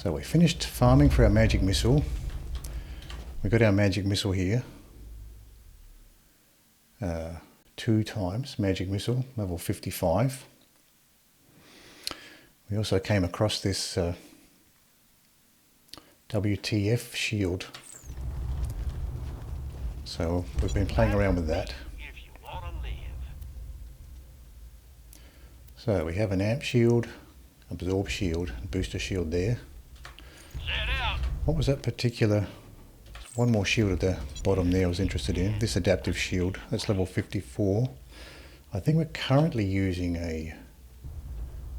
So we finished farming for our magic missile. We got our magic missile here. 2 times magic missile, level 55. We also came across this WTF shield. So we've been playing around with that. So we have an amp shield, absorb shield, booster shield there. What was that particular, one more shield at the bottom there I was interested in, this adaptive shield, that's level 54. I think we're currently using a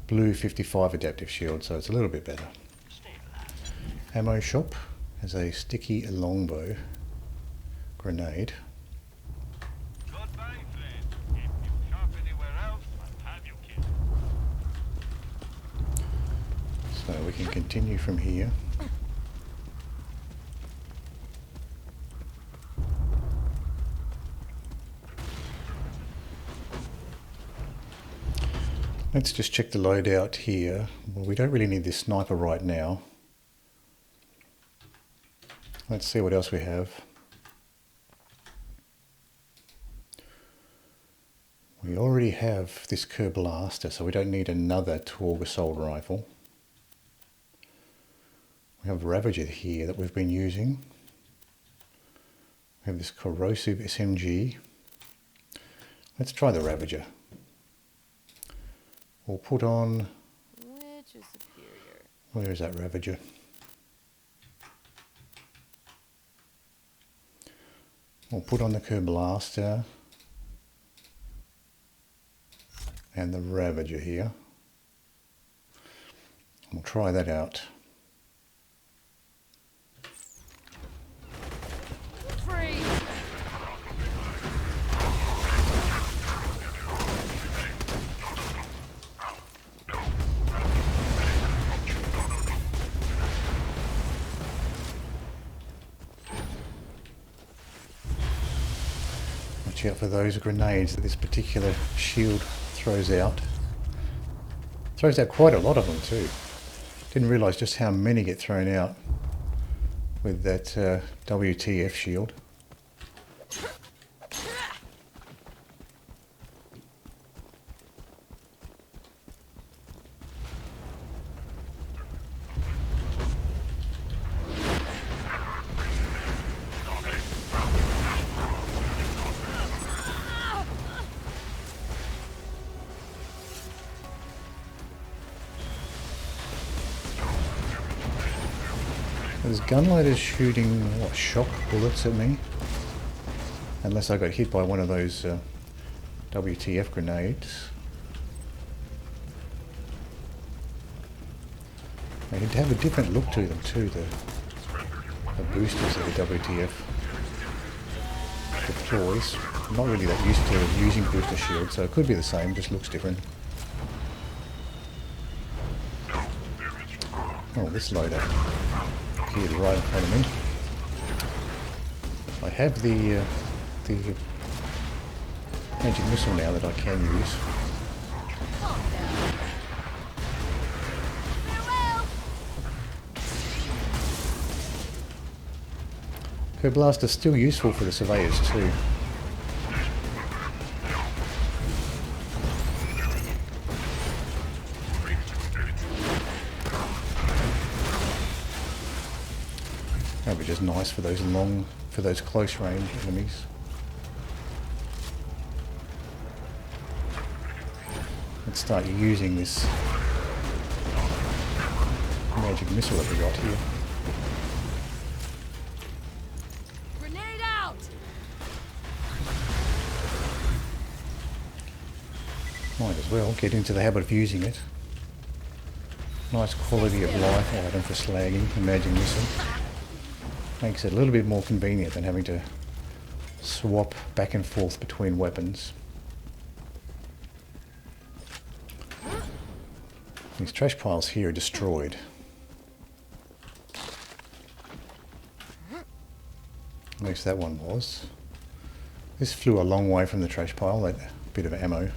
blue 55 adaptive shield, so it's a little bit better. Ammo shop has a sticky longbow grenade. So we can continue from here. Let's just check the loadout here. Well, we don't really need this sniper right now. Let's see what else we have. We already have this Kerblaster, so we don't need another Torgue assault rifle. We have Ravager here that we've been using. We have this corrosive SMG. Let's try the Ravager. We'll put on... Which is superior? Where is that Ravager? We'll put on the Kerblaster and the Ravager here. We'll try that out. Watch out for those grenades that this particular shield throws out. Throws out quite a lot of them too. Didn't realise just how many get thrown out with that WTF shield. There's gunlighters shooting, what, shock bullets at me? Unless I got hit by one of those WTF grenades. They have a different look to them too, the boosters of the WTF deploys. I'm not really that used to using booster shields, so it could be the same, just looks different. Oh, this loader. Here, right in front of me. I have the magic missile now that I can use. Kerblaster is still useful for the surveyors too. Which is nice for those close range enemies. Let's start using this magic missile that we got here. Grenade out! Might as well get into the habit of using it. Nice quality of life item for slagging the magic missile. Makes it a little bit more convenient than having to swap back and forth between weapons. These trash piles here are destroyed. At least that one was. This flew a long way from the trash pile, that bit of ammo.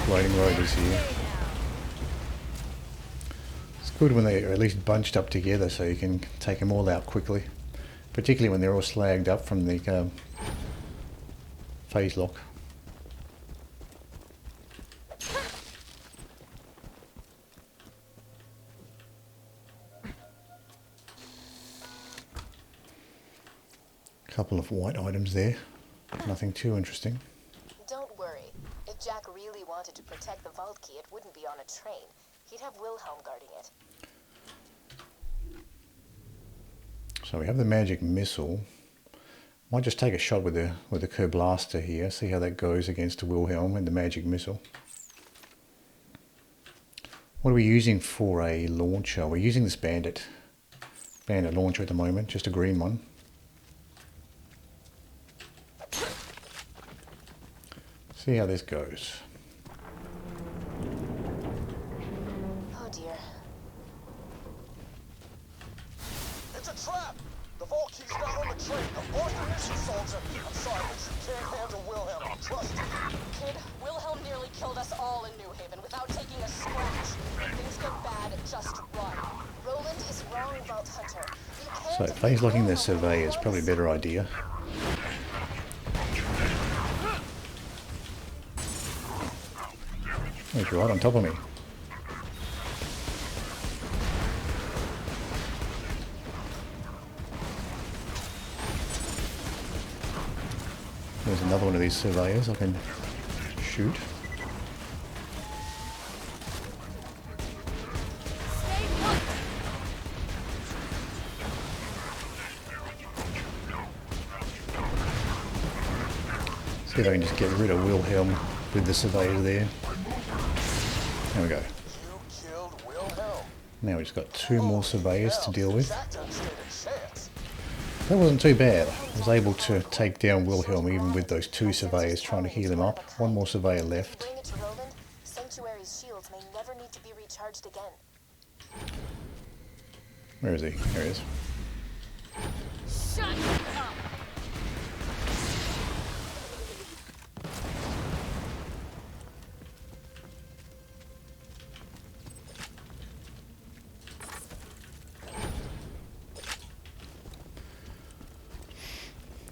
exploding rotors here. It's good when they're at least bunched up together so you can take them all out quickly. Particularly when they're all slagged up from the phase lock. Couple of white items there. Nothing too interesting. Don't worry. If Jack really wanted to protect the vault key, it wouldn't be on a train. He'd have Wilhelm guarding it. So we have the magic missile. Might just take a shot with the Kerblaster here. See how that goes against the Wilhelm and the magic missile. What are we using for a launcher? We're using this bandit launcher at the moment, just a green one. See how this goes. Oh dear. It's a trap! The vault key's not on the train. The Austrian soldier. I'm sorry, but you can't handle Wilhelm. Trust me. Kid, Wilhelm nearly killed us all in New Haven without taking a scratch. When things get bad, just run. Roland is wrong, Vault Hunter. You can't So phase locking the surveyor is probably a better idea. He's right on top of me. There's another one of these surveyors I can shoot. See if I can just get rid of Wilhelm with the surveyors there. There we go. You killed Wilhelm. Now we've just got two more surveyors to deal with. Jack doesn't stand a chance. That wasn't too bad. I was able to take down Wilhelm even with those two surveyors trying to heal him up. One more surveyor left. Bring it to Roland. Sanctuary's shields may never need to be recharged again. Where is he? There he is. Shut up!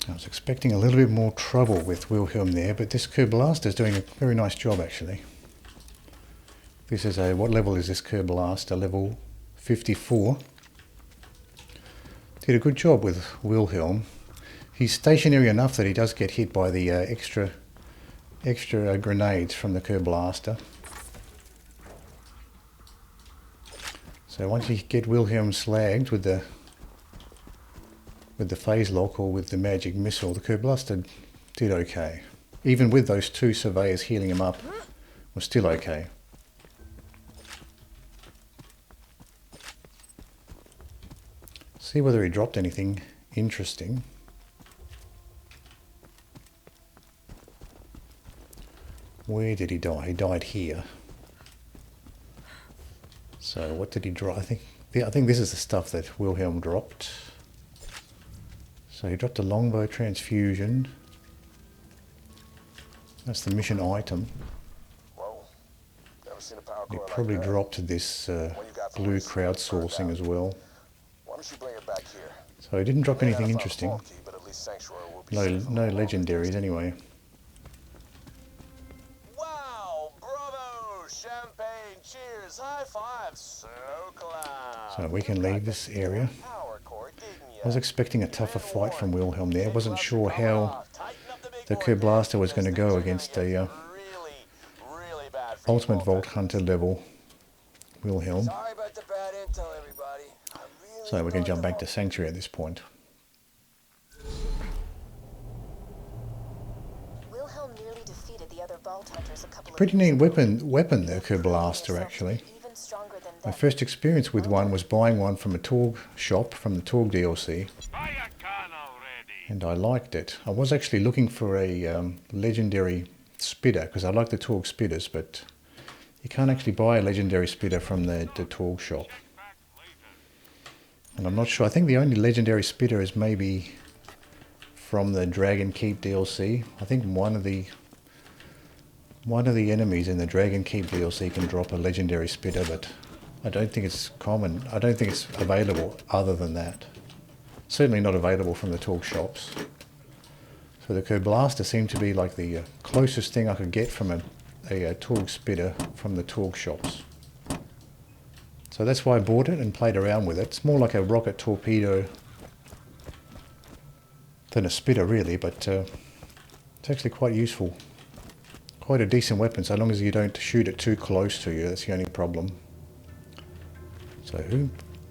I was expecting a little bit more trouble with Wilhelm there, but this Kerblaster is doing a very nice job actually. This is a, what level is this Kerblaster? Level 54. Did a good job with Wilhelm. He's stationary enough that he does get hit by the extra grenades from the Kerblaster. So once you get Wilhelm slagged with the phase lock or with the magic missile, the Kerblaster did okay. Even with those two surveyors healing him up, was still okay. See whether he dropped anything interesting. Where did he die? He died here. So what did he drop? I think this is the stuff that Wilhelm dropped. So he dropped a longbow transfusion. That's the mission item. Whoa. Never seen a power He cord probably like that. dropped this blue crowdsourcing as well. Why don't you bring it back here? So he didn't drop May not anything have found the interesting. vault key, but at least Sanctuary will be No, safe from no all the legendaries anyway. Wow! Bravo! Champagne! Cheers! High five! So clown! So we can leave this area. Power cord, didn't ya? I was expecting a tougher fight from Wilhelm there. I wasn't sure how the Kerblaster was going to go against a Really bad for ultimate you. Vault Hunter level Wilhelm. Sorry about the bad intel, everybody. I really So we can thought jump the back to Sanctuary at this point. Wilhelm nearly defeated the other Vault Hunters a couple Pretty of neat years ago. weapon the You're proving Kerblaster yourself to actually. be even stronger than My them. first experience with one was buying one from a Torgue shop from the Torgue DLC. And I liked it. I was actually looking for a legendary spitter because I like the Torgue spitters, but you can't actually buy a legendary spitter from the Torgue shop. And I'm not sure. I think the only legendary spitter is maybe from the Dragon Keep DLC. I think one of the one of the enemies in the Dragon Keep DLC can drop a legendary spitter, but I don't think it's common. I don't think it's available other than that. Certainly not available from the Torgue shops. So the Kerblaster seemed to be like the closest thing I could get from a Torgue spitter from the Torgue shops. So that's why I bought it and played around with it. It's more like a rocket torpedo than a spitter really, but it's actually quite useful. Quite a decent weapon, so long as you don't shoot it too close to you. That's the only problem. So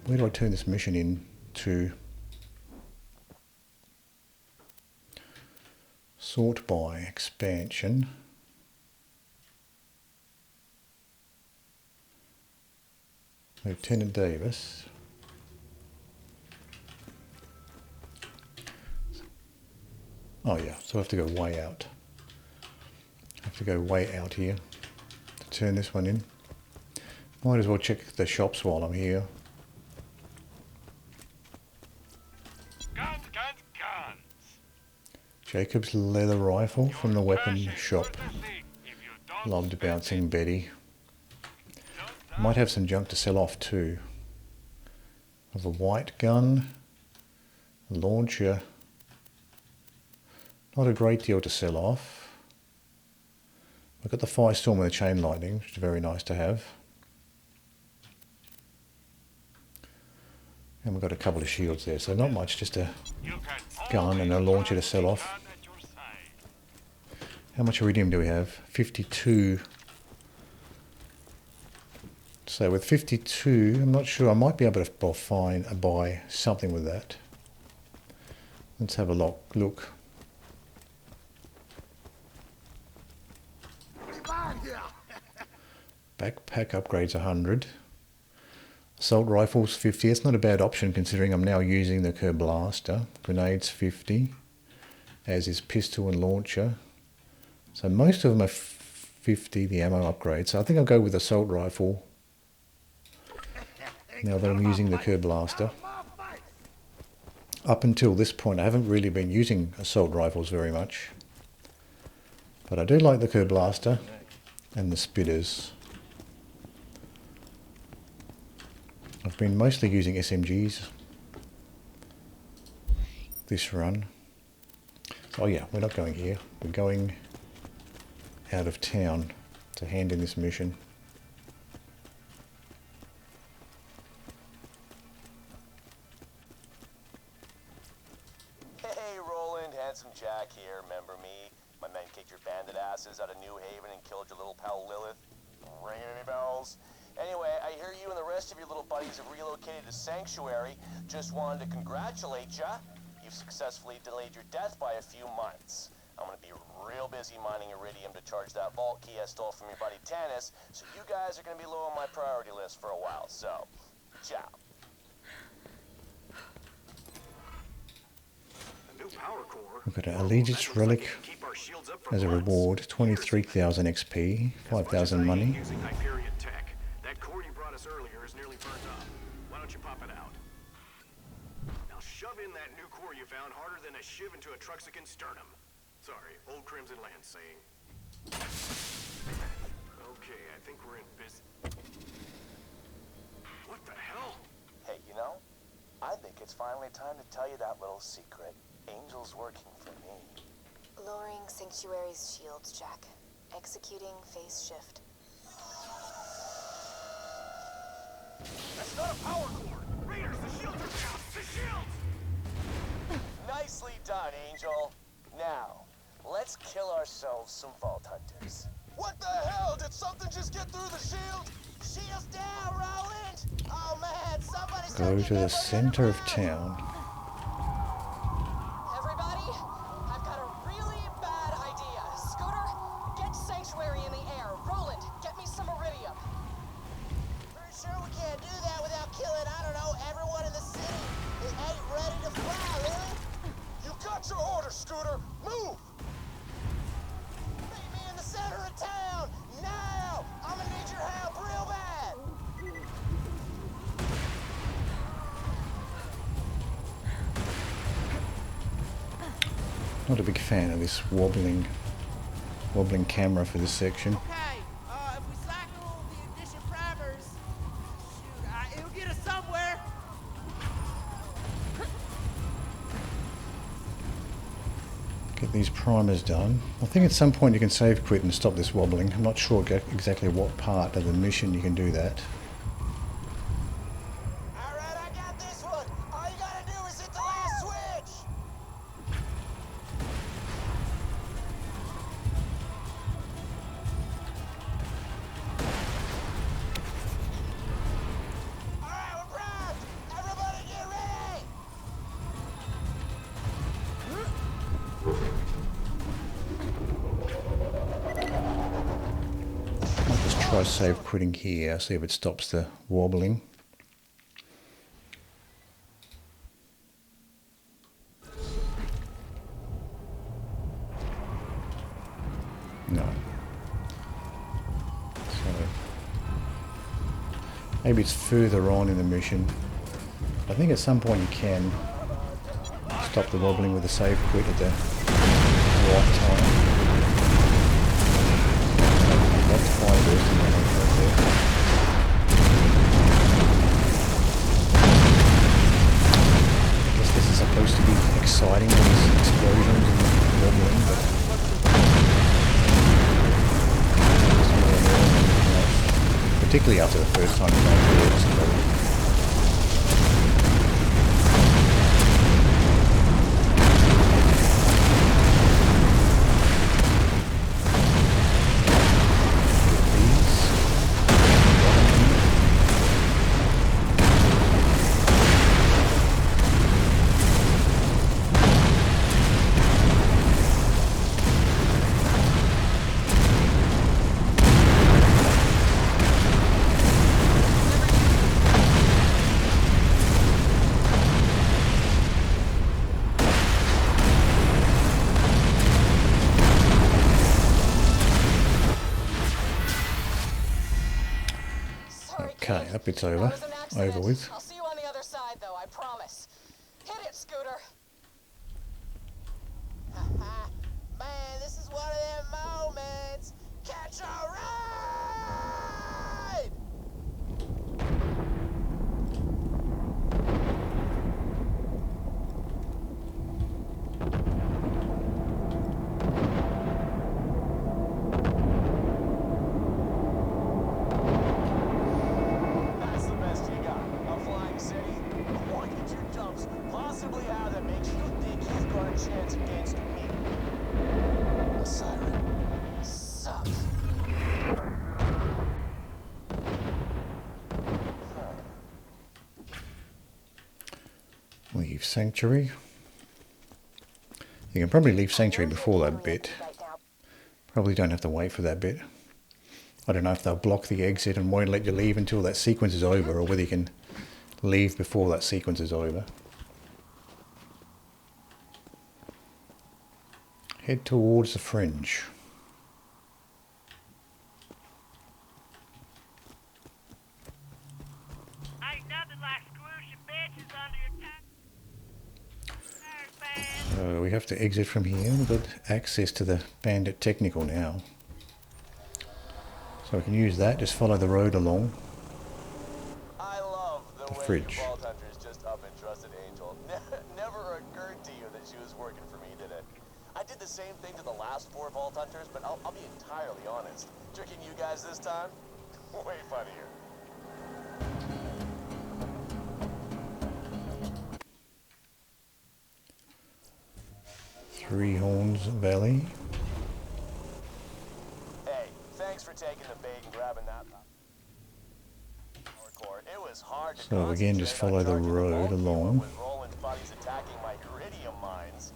where do I turn this mission in to? Sort by expansion. Lieutenant Davis. Oh yeah, so I have to go way out. I have to go way out here to turn this one in. Might as well check the shops while I'm here. Guns, guns, guns. Jacob's leather rifle from the weapon shop. Loved bouncing Betty. Might have some junk to sell off too. I have a white gun, a launcher. Not a great deal to sell off. I've got the Firestorm and the Chain Lightning, which is very nice to have. And we've got a couple of shields there, so not much, just a gun and a launcher to sell off. How much iridium do we have? 52. So with 52, I'm not sure, I might be able to buy something with that. Let's have a look. Backpack upgrades 100. Assault rifles 50. It's not a bad option considering I'm now using the Kerblaster. Grenades 50. As is pistol and launcher. So most of them are 50, the ammo upgrades. So I think I'll go with assault rifle. Now that I'm using the Kerblaster. Up until this point I haven't really been using assault rifles very much. But I do like the Kerblaster and the spitters. I've been mostly using SMGs this run. Oh yeah, we're not going here. We're going out of town to hand in this mission. Hey, Roland, Handsome Jack here, remember me? My men kicked your bandit asses out of New Haven and killed your little pal Lilith. Ringing any bells? Anyway, I hear you and the rest of your little buddies have relocated to Sanctuary. Just wanted to congratulate ya. You've successfully delayed your death by a few months. I'm gonna be real busy mining iridium to charge that vault key I stole from your buddy Tannis, so you guys are gonna be low on my priority list for a while, so, ciao. We've got an Allegiance Relic as a reward, 23,000 XP, 5,000 money. Using Hyperion tech. That core you brought us earlier is nearly burned up. Why don't you pop it out? Now shove in that new core you found harder than a shiv into a Truxican sternum. Sorry, old Crimson Land saying. Okay, I think we're in business. What the hell? Hey, you know, I think it's finally time to tell you that little secret. Angel's working for me. Lowering Sanctuary's shields, Jack. Executing phase shift. That's not a power core! Raiders, the shields are down! The shields! Nicely done, Angel. Now, let's kill ourselves some Vault Hunters. What the hell? Did something just get through the shield? Shields down, Roland! Oh man, somebody Go to the center of town. Everybody, I've got a really bad idea. Scooter, get Sanctuary in the air. Roland, get me some iridium. Pretty sure we can't do that without killing, I don't know, everyone in the city. It ain't ready to fly, really. You got your orders, Scooter! Move! Meet me in the center of town, now! I'm gonna need your help real bad. Not a big fan of this wobbling wobbling camera for this section. Okay, if we cycle the ignition primers, shoot, it'll get us somewhere. Get these primers done. I think at some point you can save quit and stop this wobbling. I'm not sure exactly what part of the mission you can do that. Alright, I got this one. All you gotta do is hit the last switch. Alright, we're primed. Everybody get ready. I'll just try save quitting here, see if it stops the wobbling. No. So maybe it's further on in the mission. I think at some point you can stop the wobbling with a save quit at the right time. That's fire bursting right there. I guess this is supposed to be exciting, these explosions and wobbling, but particularly after the first time you don't do it. Okay, that bit's over. That was an accident. Over with. I'll see you on the other side, though, I promise. Hit it, Scooter. Man, this is one of them moments. Catch a ride! That's the best you got. A flying city? What get your jumps possibly out that makes you think you've got a chance against me? A siren. Sucks. Leave Sanctuary. You can probably leave Sanctuary before that bit. Probably don't have to wait for that bit. I don't know if they'll block the exit and won't let you leave until that sequence is over, or whether you can leave before that sequence is over. Head towards the fringe. Ain't nothing like squishing bitches under your tongue. So we have to exit from here. We've got access to the Bandit Technical now. So we can use that, just follow the road along. I love the way fridge. your Vault Hunter is just up and trusted Angel. Never occurred to you that she was working for me, did it? I did the same thing to the last 4 Vault Hunters, but I'll be entirely honest. Tricking you guys this time? Way funnier. Three Horns Valley. Hey, thanks for taking the bait and grabbing that power cord. It was hard to So again, just concentrate follow on the charging road vault along. with Roland's buddies attacking my iridium mines.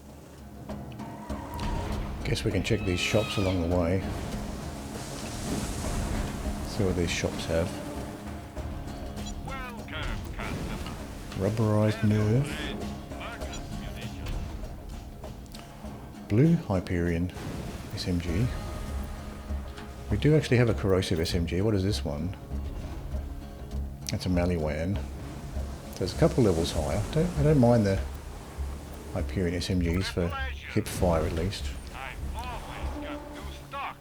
Guess we can check these shops along the way. See what these shops have. Rubberized nerve. Blue Hyperion SMG. We do actually have a corrosive SMG. What is this one? That's a Maliwan. There's a couple levels higher. I don't mind the Hyperion SMGs for hip fire at least. I've always got new stock.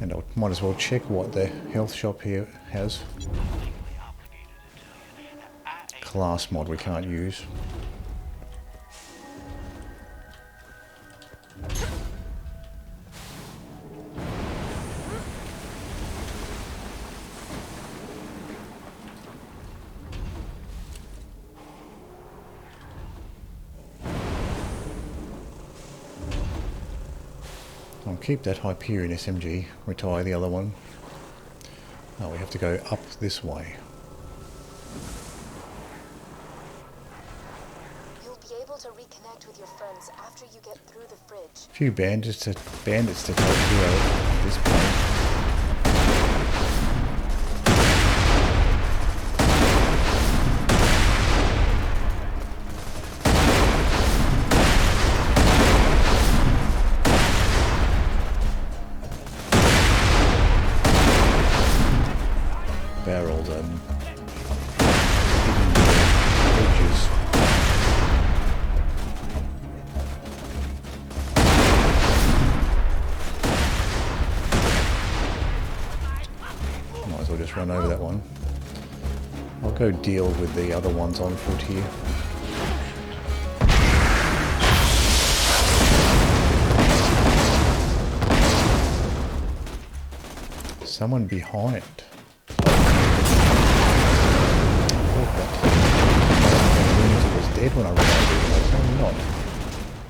And I might as well check what the health shop here has. Class mod we can't use. I'll keep that Hyperion SMG, retire the other one. Oh, we have to go up this way. You'll be able to reconnect with your friends after you get through the fridge. A few bandits to take care of at this point. Barrels and edges. Might as well just run over that one. I'll go deal with the other ones on foot here. Someone behind. Was dead when I realized it, but apparently not.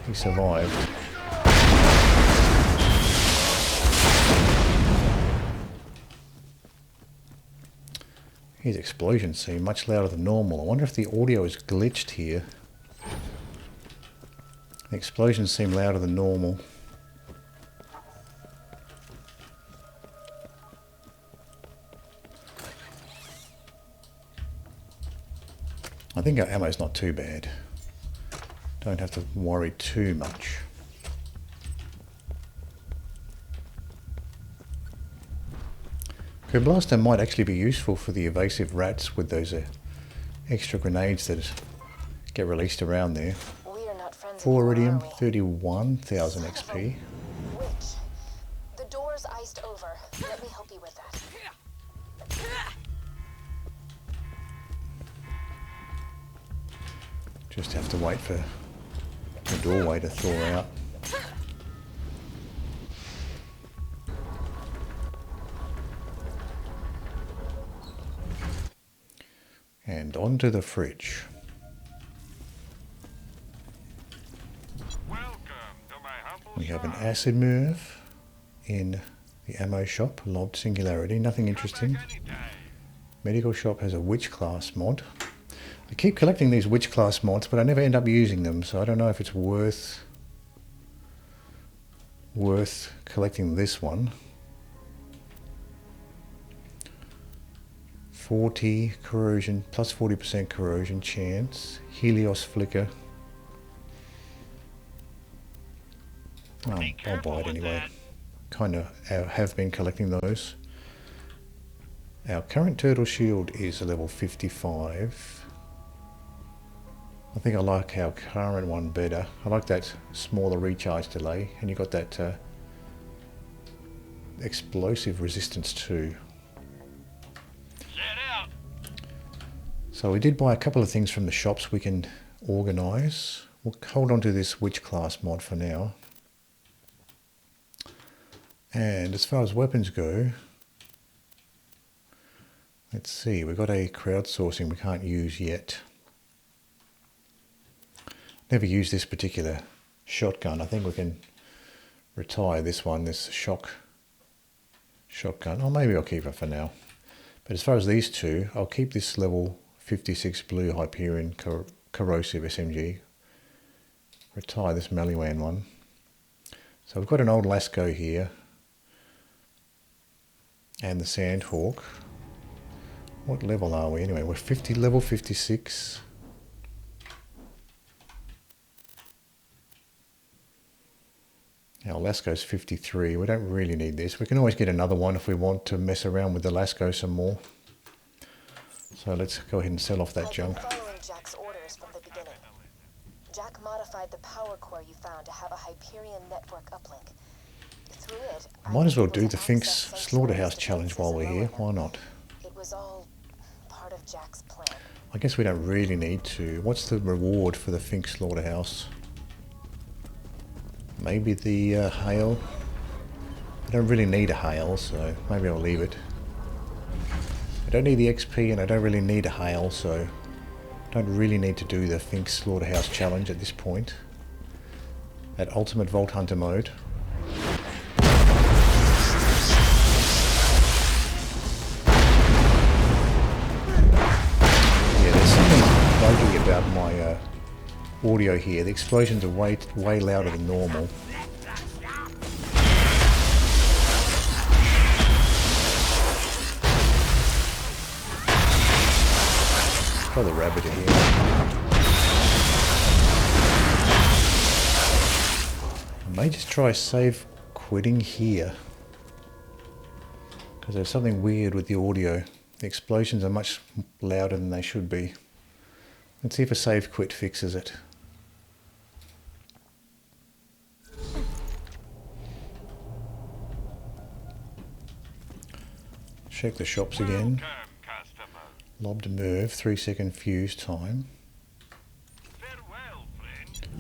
He survived. His explosions seem much louder than normal. I wonder if the audio is glitched here. The explosions seem louder than normal. I think our ammo's not too bad. Don't have to worry too much. Kerblaster might actually be useful for the evasive rats with those extra grenades that get released around there. We are not friends 4 anymore, iridium, are we? 31,000 XP. Witch. The door's iced over. Let me help you with that. Just have to wait for the doorway to thaw out. And onto the fridge. We have an acid move in the ammo shop, lobbed singularity, nothing interesting. Medical shop has a witch class mod. I keep collecting these witch class mods, but I never end up using them, so I don't know if it's worth collecting this one. 40 corrosion, plus 40% corrosion chance, Helios flicker. Oh, I'll buy it anyway. Kind of have been collecting those. Our current turtle shield is a level 55. I think I like our current one better. I like that smaller recharge delay, and you got that explosive resistance too. So we did buy a couple of things from the shops we can organise. We'll hold on to this witch class mod for now. And as far as weapons go, let's see, we've got a crowdsourcing we can't use yet. Never used this particular shotgun. I think we can retire this one, this shotgun. Oh, maybe I'll keep it for now. But as far as these two, I'll keep this level 56 blue Hyperion corrosive SMG. Retire this Maliwan one. So we've got an old Lasco here. And the Sandhawk. What level are we anyway? We're level 56. Our Lasco's 53. We don't really need this. We can always get another one if we want to mess around with the Lasco some more. So let's go ahead and sell off that junk. I've been following Jack's orders from the beginning. Jack modified the power core you found to have a Hyperion network uplink. It's Through it, Might as well do was the able to Finks access Slaughterhouse sanctuaries, challenge while we're defenses, here. and Why lower not? them. It was all part of Jack's plan. I guess we don't really need to. What's the reward for the Fink Slaughterhouse? Maybe the hail? I don't really need a hail, so maybe I'll leave it. I don't need the XP and I don't really need a hail, so I don't really need to do the Fink Slaughterhouse challenge at this point. At Ultimate Vault Hunter mode. Yeah, there's something buggy about my audio here. The explosions are way louder than normal. Try the rabbit in here. I may just try save quitting here. Because there's something weird with the audio. The explosions are much louder than they should be. Let's see if a save quit fixes it. Check the shops again. Lobbed move, 3-second fuse time. Farewell, friend.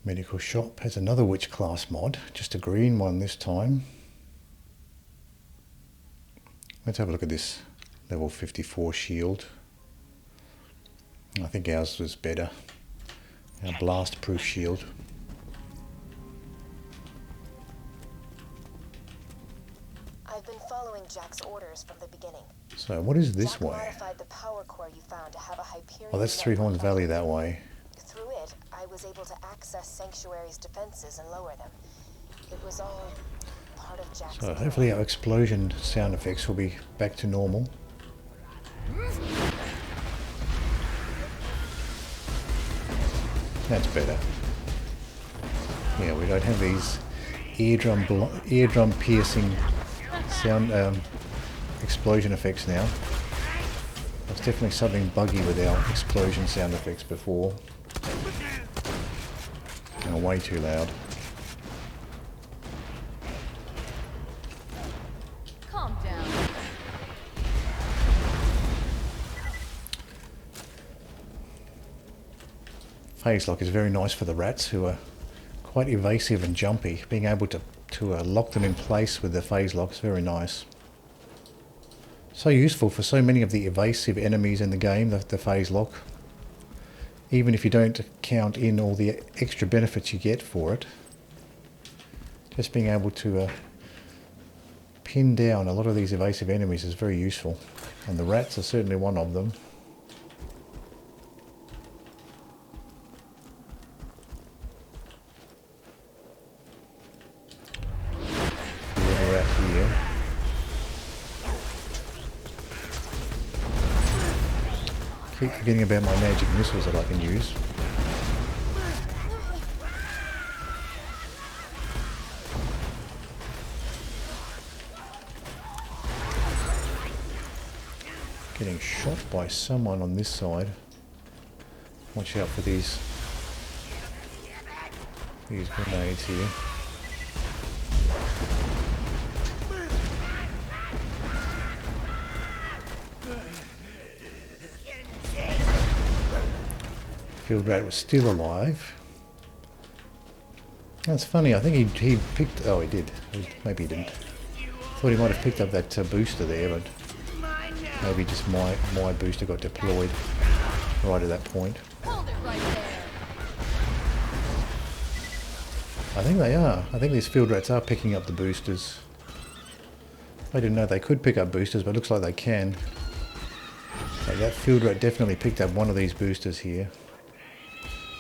Medical shop has another witch class mod, just a green one this time. Let's have a look at this level 54 shield. I think ours was better. Our blast proof shield. I've been following Jack's orders from the beginning. So what is this Jack way? modified the power core you found to have a Hyperion. Oh, that's Three Horns Valley that way. Through it, I was able to access Sanctuary's defenses and lower them. It was all part of Jack's So plan. hopefully our explosion sound effects will be back to normal. That's better. Yeah, we don't have these eardrum piercing sound explosion effects now. There's definitely something buggy with our explosion sound effects before. They were way too loud. Calm down. Phase lock is very nice for the rats who are quite evasive and jumpy. Being able to lock them in place with the phase lock is very nice. So useful for so many of the evasive enemies in the game, the phase lock. Even if you don't count in all the extra benefits you get for it. Just being able to pin down a lot of these evasive enemies is very useful. And the rats are certainly one of them. We're out here. Keep forgetting about my magic missiles that I can use. Getting shot by someone on this side. Watch out for these grenades here. Field rat was still alive. That's funny, I think he picked... Oh, he did. Maybe he didn't. Thought he might have picked up that booster there, but maybe just my booster got deployed right at that point. Hold it right there. I think they are. I think these field rats are picking up the boosters. I didn't know they could pick up boosters, but it looks like they can. So that field rat definitely picked up one of these boosters here.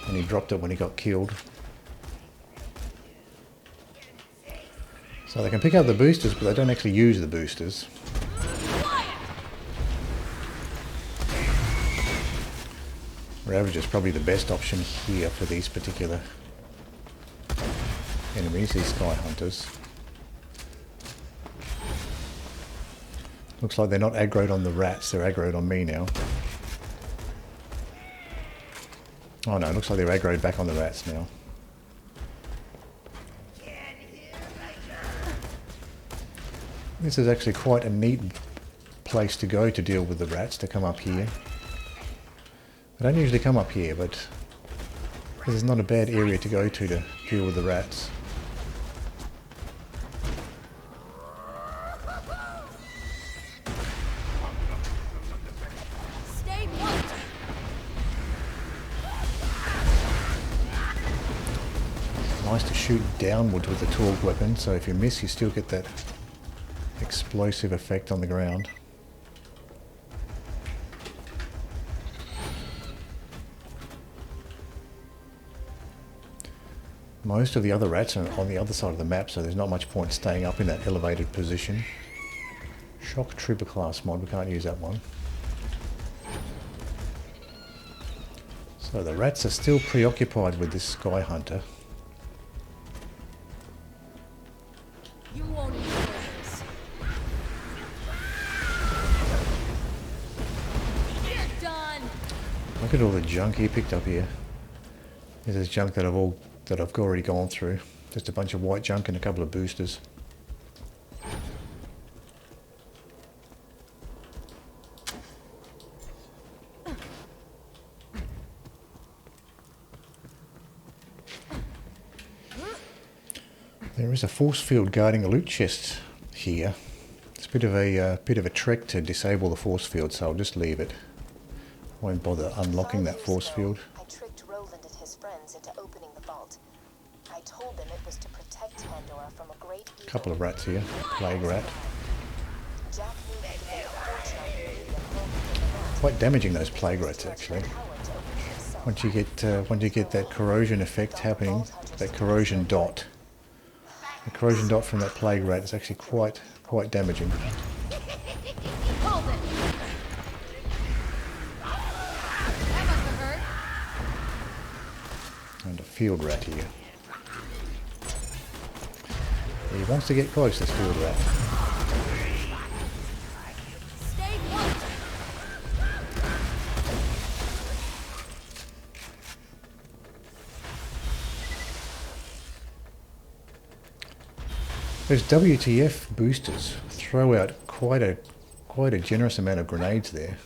And he dropped it when he got killed. So they can pick up the boosters, but they don't actually use the boosters. Ravager is probably the best option here for these particular enemies, these sky hunters. Looks like they're not aggroed on the rats, they're aggroed on me now. Oh no, it looks like they're aggroed back on the rats now. This is actually quite a neat place to go to deal with the rats, to come up here. I don't usually come up here, but this is not a bad area to go to deal with the rats. Stay put. Nice to shoot downwards with the Torgue weapon, so if you miss you still get that explosive effect on the ground. Most of the other rats are on the other side of the map, so there's not much point staying up in that elevated position. Shock Trooper class mod, we can't use that one. So the rats are still preoccupied with this Sky Hunter. You won't enjoy this. You're done. Look at all the junk he picked up here. This is junk that I've already gone through. Just a bunch of white junk and a couple of boosters. There is a force field guarding a loot chest here. It's a bit of a trek to disable the force field, so I'll just leave it. Won't bother unlocking that force field. I tricked Roland and his friends into opening the vault. I told them it was to protect Pandora from a great evil. Couple of rats here. Plague rat. Jack knew that they were fortunate to lead them home from the vault. Quite damaging, those plague rats actually. Once you get that corrosion effect happening, that corrosion dot. The corrosion dot from that plague rat is actually quite damaging. Hold it. That must have hurt. And a field rat here. He wants to get close, this field rat. Stay put. Those WTF boosters throw out quite a generous amount of grenades there.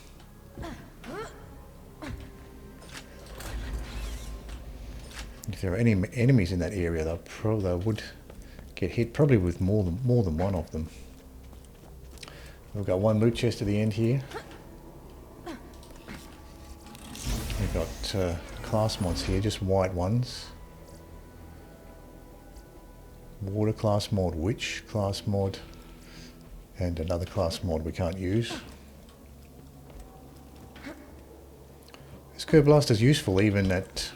If there are any enemies in that area, they would get hit, probably with more than one of them. We've got one loot chest at the end here. We've got class mods here, just white ones. Water class mod, witch class mod, and another class mod we can't use. This Kerblaster is useful even at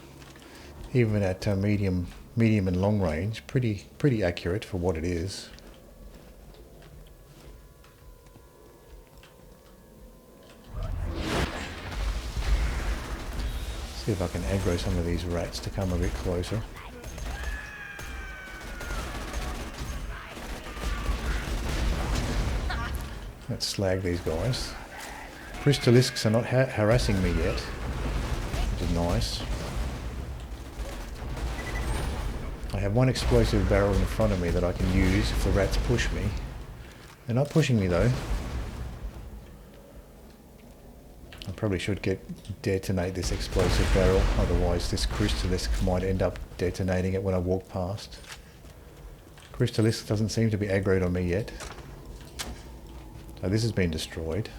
medium and long range. Pretty accurate for what it is. See if I can aggro some of these rats to come a bit closer. Let's slag these guys. Crystalisks are not harassing me yet, which is nice. I have one explosive barrel in front of me that I can use if the rats push me. They're not pushing me though. I probably should detonate this explosive barrel, otherwise this Crystalisk might end up detonating it when I walk past. Crystalisk doesn't seem to be aggroed on me yet. So this has been destroyed.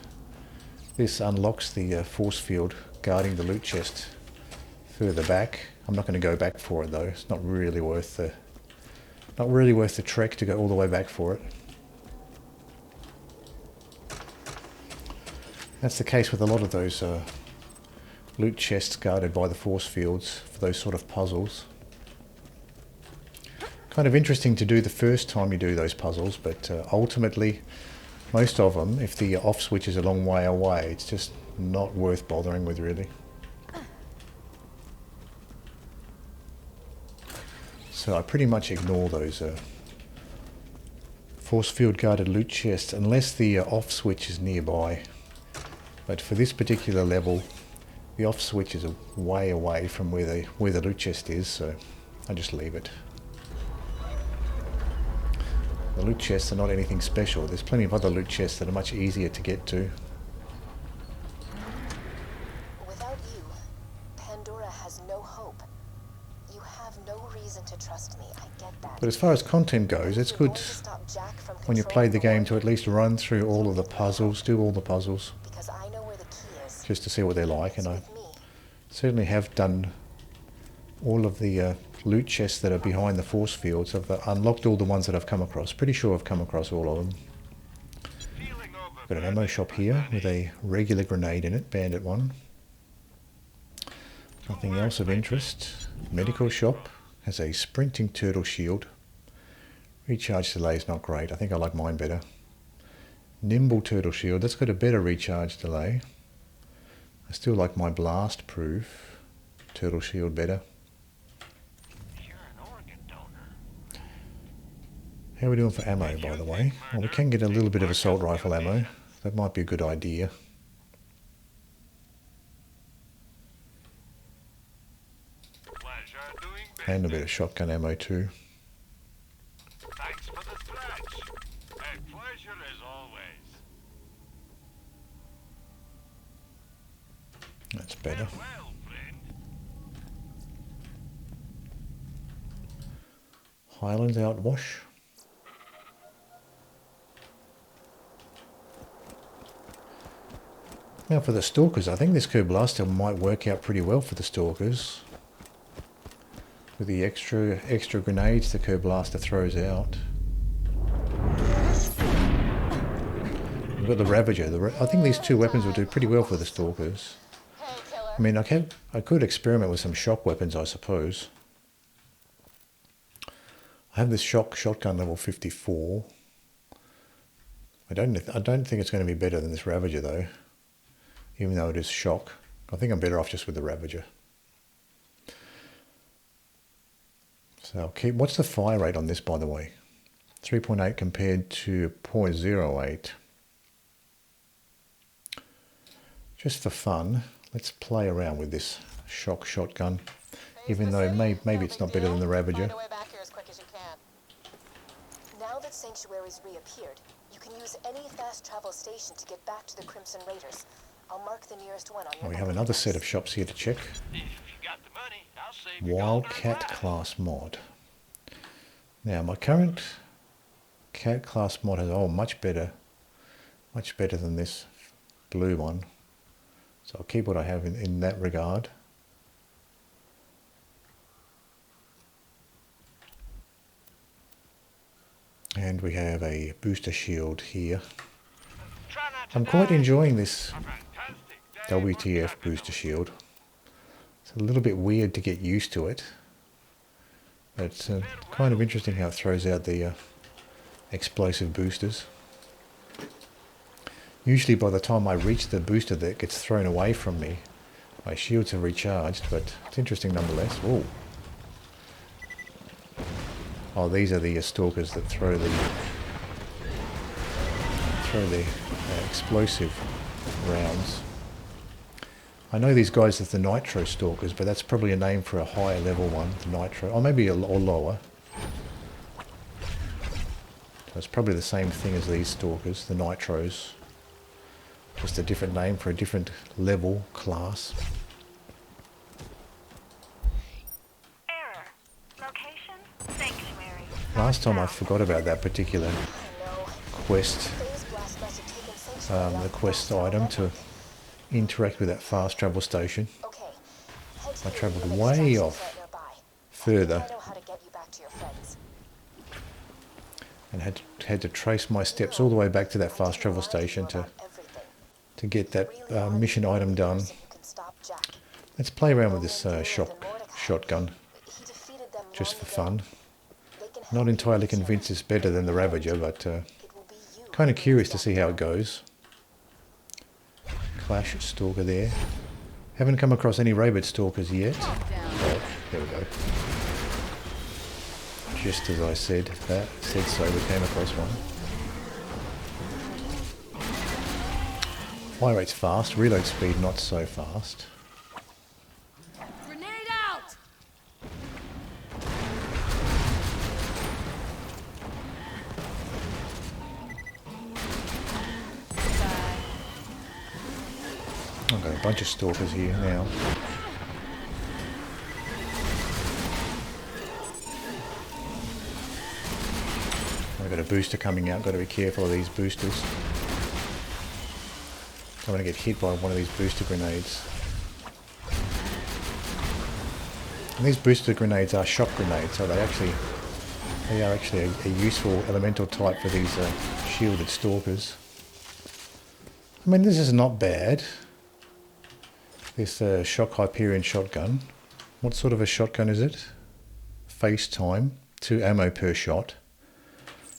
This unlocks the force field guarding the loot chest further back. I'm not going to go back for it though. It's not really worth the trek to go all the way back for it. That's the case with a lot of those loot chests guarded by the force fields for those sort of puzzles. Kind of interesting to do the first time you do those puzzles, but ultimately most of them, if the off switch is a long way away, it's just not worth bothering with really. So I pretty much ignore those force field guarded loot chests unless the off switch is nearby. But for this particular level, the off switch is way away from where the loot chest is, so I just leave it. The loot chests are not anything special. There's plenty of other loot chests that are much easier to get to. Without you, Pandora has no hope. You have no reason to trust me. I get that. But as far as content goes, it's good when you play the game to at least run through all of the puzzles, do all the puzzles, Because I know where the key is. just to see what they're like. And I With me. certainly have done all of the loot chests that are behind the force fields. I've unlocked all the ones that I've come across. Pretty sure I've come across all of them. Feeling over. Got an ammo shop here with a regular grenade in it, bandit one. Nothing else of interest. Medical shop has a sprinting turtle shield. Recharge delay is not great. I think I like mine better. Nimble turtle shield, that's got a better recharge delay. I still like my blast proof turtle shield better. You're an organ donor. How are we doing for ammo, by the way? Well, we can get a little bit of assault rifle ammo. That might be a good idea. Pleasure doing And a business. bit of shotgun ammo too. Thanks for the scratch. A pleasure as always. That's better. Farewell, friend. Highlands outwash. Now for the stalkers, I think this Kerblaster might work out pretty well for the stalkers. With the extra grenades the Kerblaster throws out. We've got the Ravager. I think these two weapons will do pretty well for the stalkers. Hey, killer. I mean, I could experiment with some shock weapons, I suppose. I have this shotgun level 54. I don't think it's going to be better than this Ravager though, even though it is shock. I think I'm better off just with the Ravager. So I'll keep. What's the fire rate on this, by the way? 3.8 compared to 0.08. Just for fun, let's play around with this shock shotgun, even though maybe it's not better than the Ravager. Find a way back here as quick as you can. Now that Sanctuary's reappeared, you can use any fast travel station to get back to the Crimson Raiders. I'll mark the nearest one on your We have another set of shops here to check. If you got the money, I'll save you Wildcat gold and class mod. Now my current cat class mod is much better than this blue one. So I'll keep what I have in that regard. And we have a booster shield here. Try not to I'm quite die. enjoying this A fantastic day WTF for booster shield. It's a little bit weird to get used to it. But it's kind of interesting how it throws out the explosive boosters. Usually by the time I reach the booster that gets thrown away from me, my shields are recharged, but it's interesting nonetheless. Whoa. Oh, these are the stalkers that throw the explosive rounds. I know these guys as the nitro stalkers, but that's probably a name for a higher level one, the nitro, or maybe or lower. So it's probably the same thing as these stalkers, the nitros. Just a different name for a different level class. Error. Location, Sanctuary. Last time I forgot about that particular quest, Phase blast must have taken Sanctuary the off quest the item map. to interact with that fast travel station. Okay. Head to I the travelled village way stations off right nearby. further I know how to get you back to your friends. and had to trace my steps all the way back to that fast travel station to get that mission item done. Let's play around with this shotgun just for fun. Not entirely convinced it's better than the Ravager, but kind of curious to see how it goes. Clash Stalker there. Haven't come across any Rabid Stalkers yet. Oh, there we go. Just as I said so, we came across one. Fire rate's fast, reload speed not so fast. Grenade out! I've got a bunch of stalkers here now. I've got a booster coming out, got to be careful of these boosters. Don't want to get hit by one of these booster grenades. And these booster grenades are shock grenades, so they are actually a useful elemental type for these shielded stalkers. I mean, this is not bad. This shock Hyperion shotgun. What sort of a shotgun is it? Face time, 2 ammo per shot.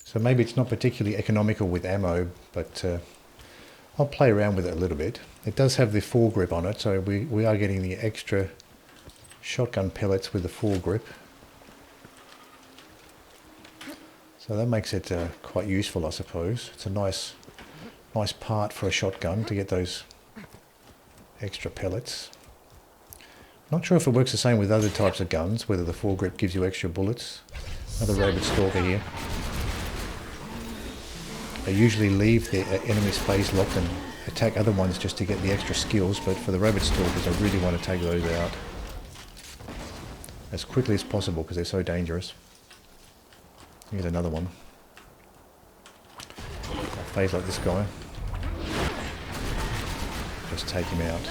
So maybe it's not particularly economical with ammo, but I'll play around with it a little bit. It does have the foregrip on it, so we are getting the extra shotgun pellets with the foregrip. So that makes it quite useful, I suppose. It's a nice part for a shotgun to get those extra pellets. Not sure if it works the same with other types of guns, whether the foregrip gives you extra bullets. Another rabid stalker here. They usually leave their enemy's phase locked and attack other ones just to get the extra skills, but for the rabid stalkers I really want to take those out as quickly as possible because they're so dangerous. Here's another one. I'll phase like this guy. Just take him out.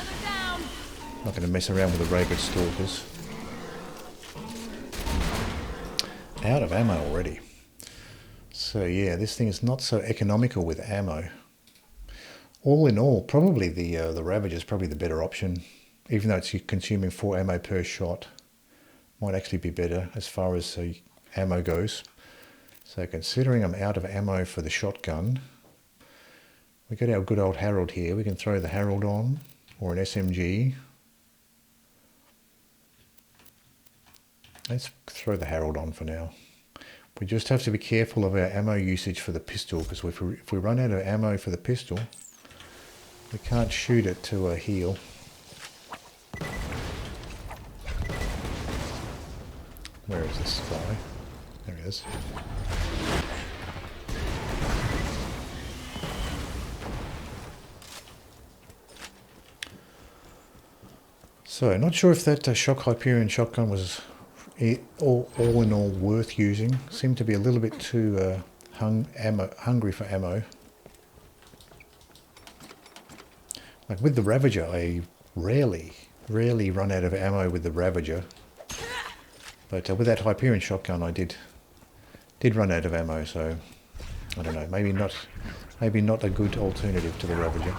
Not going to mess around with the rabid stalkers. Out of ammo already. So yeah, this thing is not so economical with ammo. All in all, probably the Ravager is probably the better option, even though it's consuming 4 ammo per shot. Might actually be better as far as ammo goes. So considering I'm out of ammo for the shotgun, we got our good old Harold here. We can throw the Harold on, or an SMG. Let's throw the Harold on for now. We just have to be careful of our ammo usage for the pistol, because if we run out of ammo for the pistol, we can't shoot it to a heal. Where is this guy? There he is. So, not sure if that shock Hyperion shotgun was all in all worth using. Seemed to be a little bit too hungry for ammo. Like with the Ravager, I rarely run out of ammo with the Ravager. But with that Hyperion shotgun, I did run out of ammo. So I don't know. Maybe not a good alternative to the Ravager.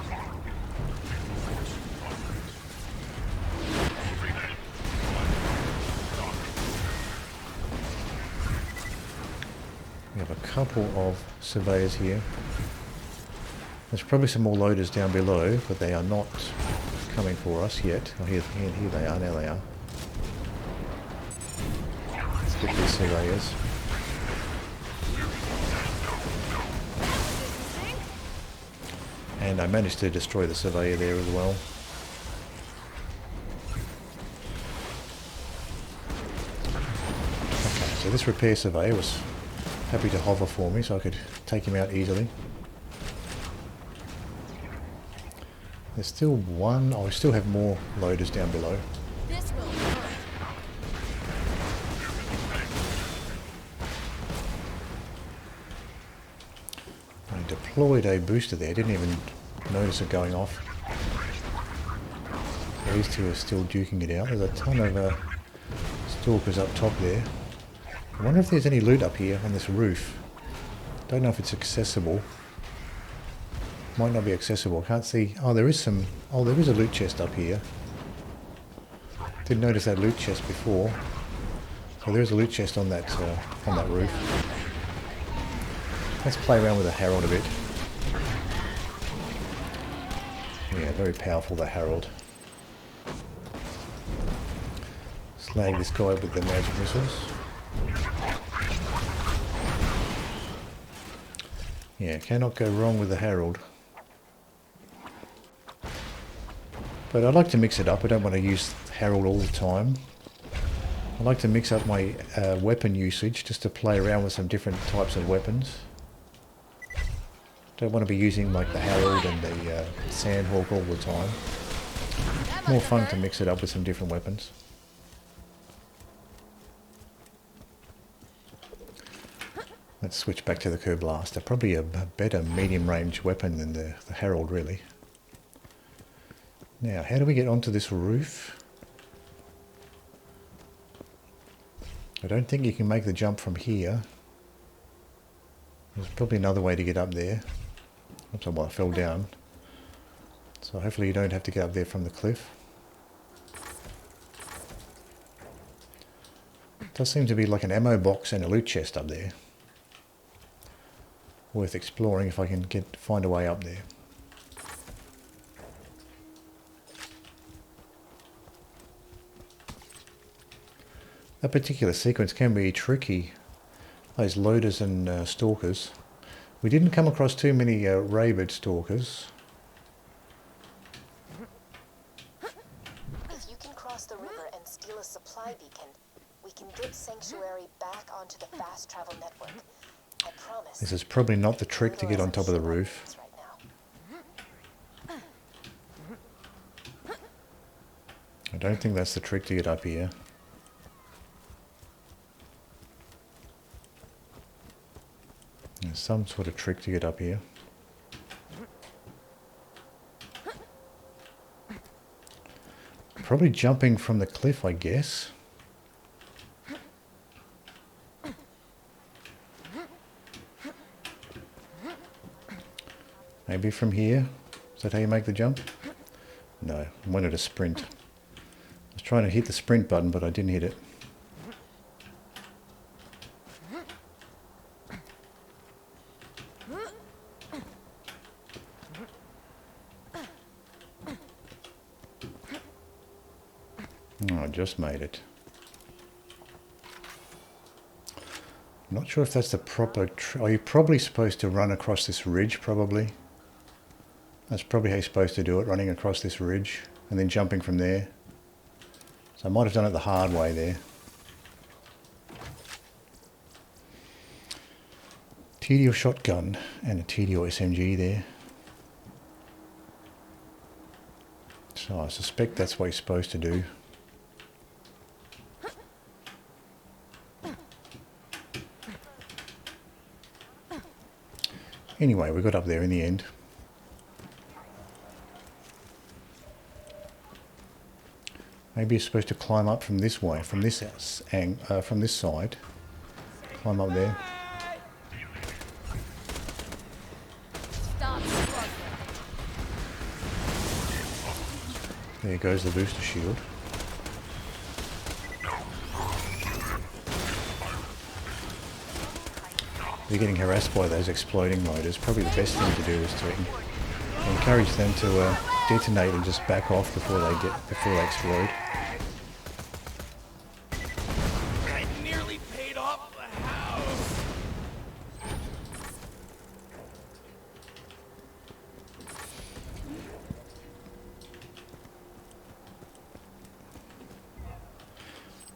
We have a couple of surveyors here. There's probably some more loaders down below, but they are not coming for us yet. Oh, here they are, now they are. Let's get these surveyors. And I managed to destroy the surveyor there as well. Okay, so this repair surveyor was happy to hover for me so I could take him out easily. There's still one. Oh, we still have more loaders down below. This will hurt. I deployed a booster there. Didn't even notice it going off. So these two are still duking it out. There's a ton of stalkers up top there. I wonder if there's any loot up here on this roof. Don't know if it's accessible. Might not be accessible. Can't see. Oh, there is some. Oh, there is a loot chest up here. Didn't notice that loot chest before. So there is a loot chest on that roof. Let's play around with the Harold a bit. Yeah, very powerful, the Harold. Slag this guy with the magic missiles. Yeah, cannot go wrong with the Harold. But I like to mix it up. I don't want to use Harold all the time. I like to mix up my weapon usage just to play around with some different types of weapons. Don't want to be using like the Harold and the Sandhawk all the time. more fun to mix it up with some different weapons. Let's switch back to the Kerblaster. Probably a better medium range weapon than the Herald, really. Now, how do we get onto this roof? I don't think you can make the jump from here. There's probably another way to get up there. Oops, I fell down. So hopefully you don't have to get up there from the cliff. It does seem to be like an ammo box and a loot chest up there. Worth exploring if I can find a way up there. That particular sequence can be tricky. Those loaders and stalkers. We didn't come across too many rabid stalkers. If you can cross the river and steal a supply beacon, we can get Sanctuary back onto the fast travel network. I promise. This is probably not the trick to get on top of the roof. I don't think that's the trick to get up here. There's some sort of trick to get up here. Probably jumping from the cliff, I guess. Maybe from here. Is that how you make the jump? No, I wanted a sprint. I was trying to hit the sprint button, but I didn't hit it. Oh, I just made it. I'm not sure if that's the proper... Are you probably supposed to run across this ridge, probably? That's probably how you're supposed to do it, running across this ridge and then jumping from there. So I might have done it the hard way there. TDO shotgun and a TDO SMG there. So I suspect that's what you're supposed to do. Anyway, we got up there in the end. Maybe you're supposed to climb up from this way, from this side. Climb up there. There goes the booster shield. They're getting harassed by those exploding motors. Probably the best thing to do is to encourage them to detonate and just back off before they explode. I nearly paid off the house.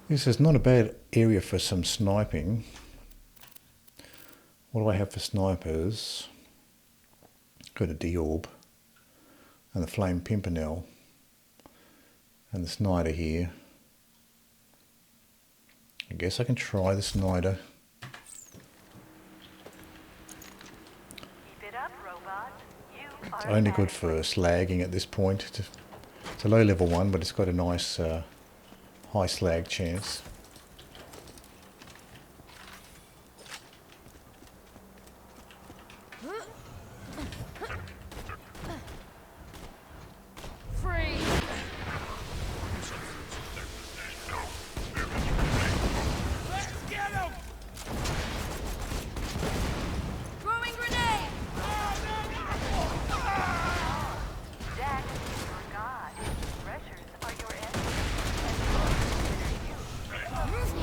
This is not a bad area for some sniping. What do I have for snipers? Got a deorb and the flame pimpernel and the Snyder here. I guess I can try the Snyder. Keep it up, robot. You It's are only back. good for slagging at this point. It's a low level one, but it's got a nice high slag chance. Free. Let's get him. Throwing grenade. Death is your god. Pressures are your enemy. And you consider you.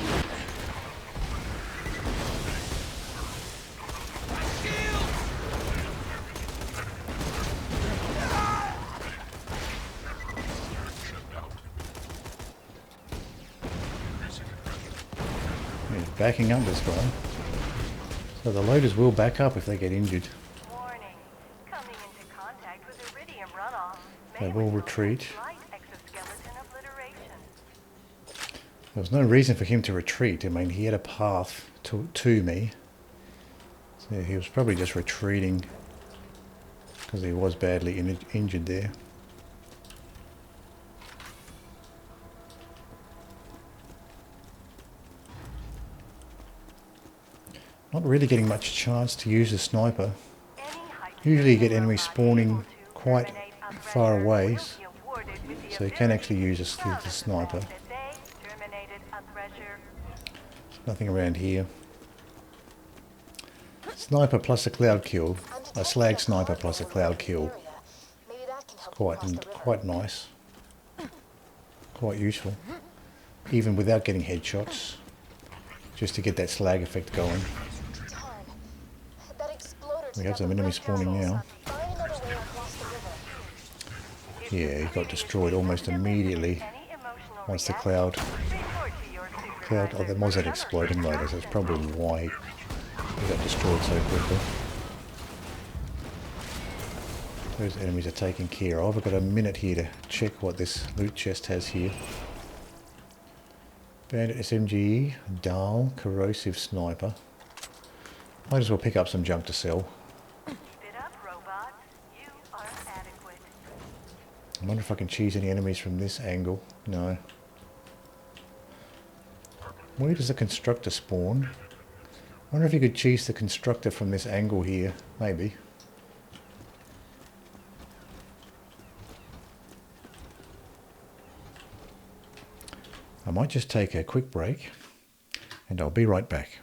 He's backing up this guy. So the loaders will back up if they get injured. Warning. Coming into contact with iridium runoff. They May will result in retreat. slight exoskeletal There was no reason for him to retreat. I mean, he had a path to me. So he was probably just retreating because he was badly injured there. Not really getting much chance to use the sniper. Usually you get enemies spawning quite far away, so you can actually use the sniper. Nothing around here. Sniper plus a cloud kill. A slag sniper plus a cloud kill. Quite nice. Quite useful. Even without getting headshots. Just to get that slag effect going. We have some enemies spawning now. Yeah, he got destroyed almost immediately once the cloud, oh, that was an exploding later, so that's probably why he got destroyed so quickly. Those enemies are taken care of. I've got a minute here to check what this loot chest has here. Bandit SMG, Dahl, corrosive sniper. Might as well pick up some junk to sell. I wonder if I can cheese any enemies from this angle. No. Where does the constructor spawn? I wonder if you could cheese the constructor from this angle here. Maybe. I might just take a quick break and I'll be right back.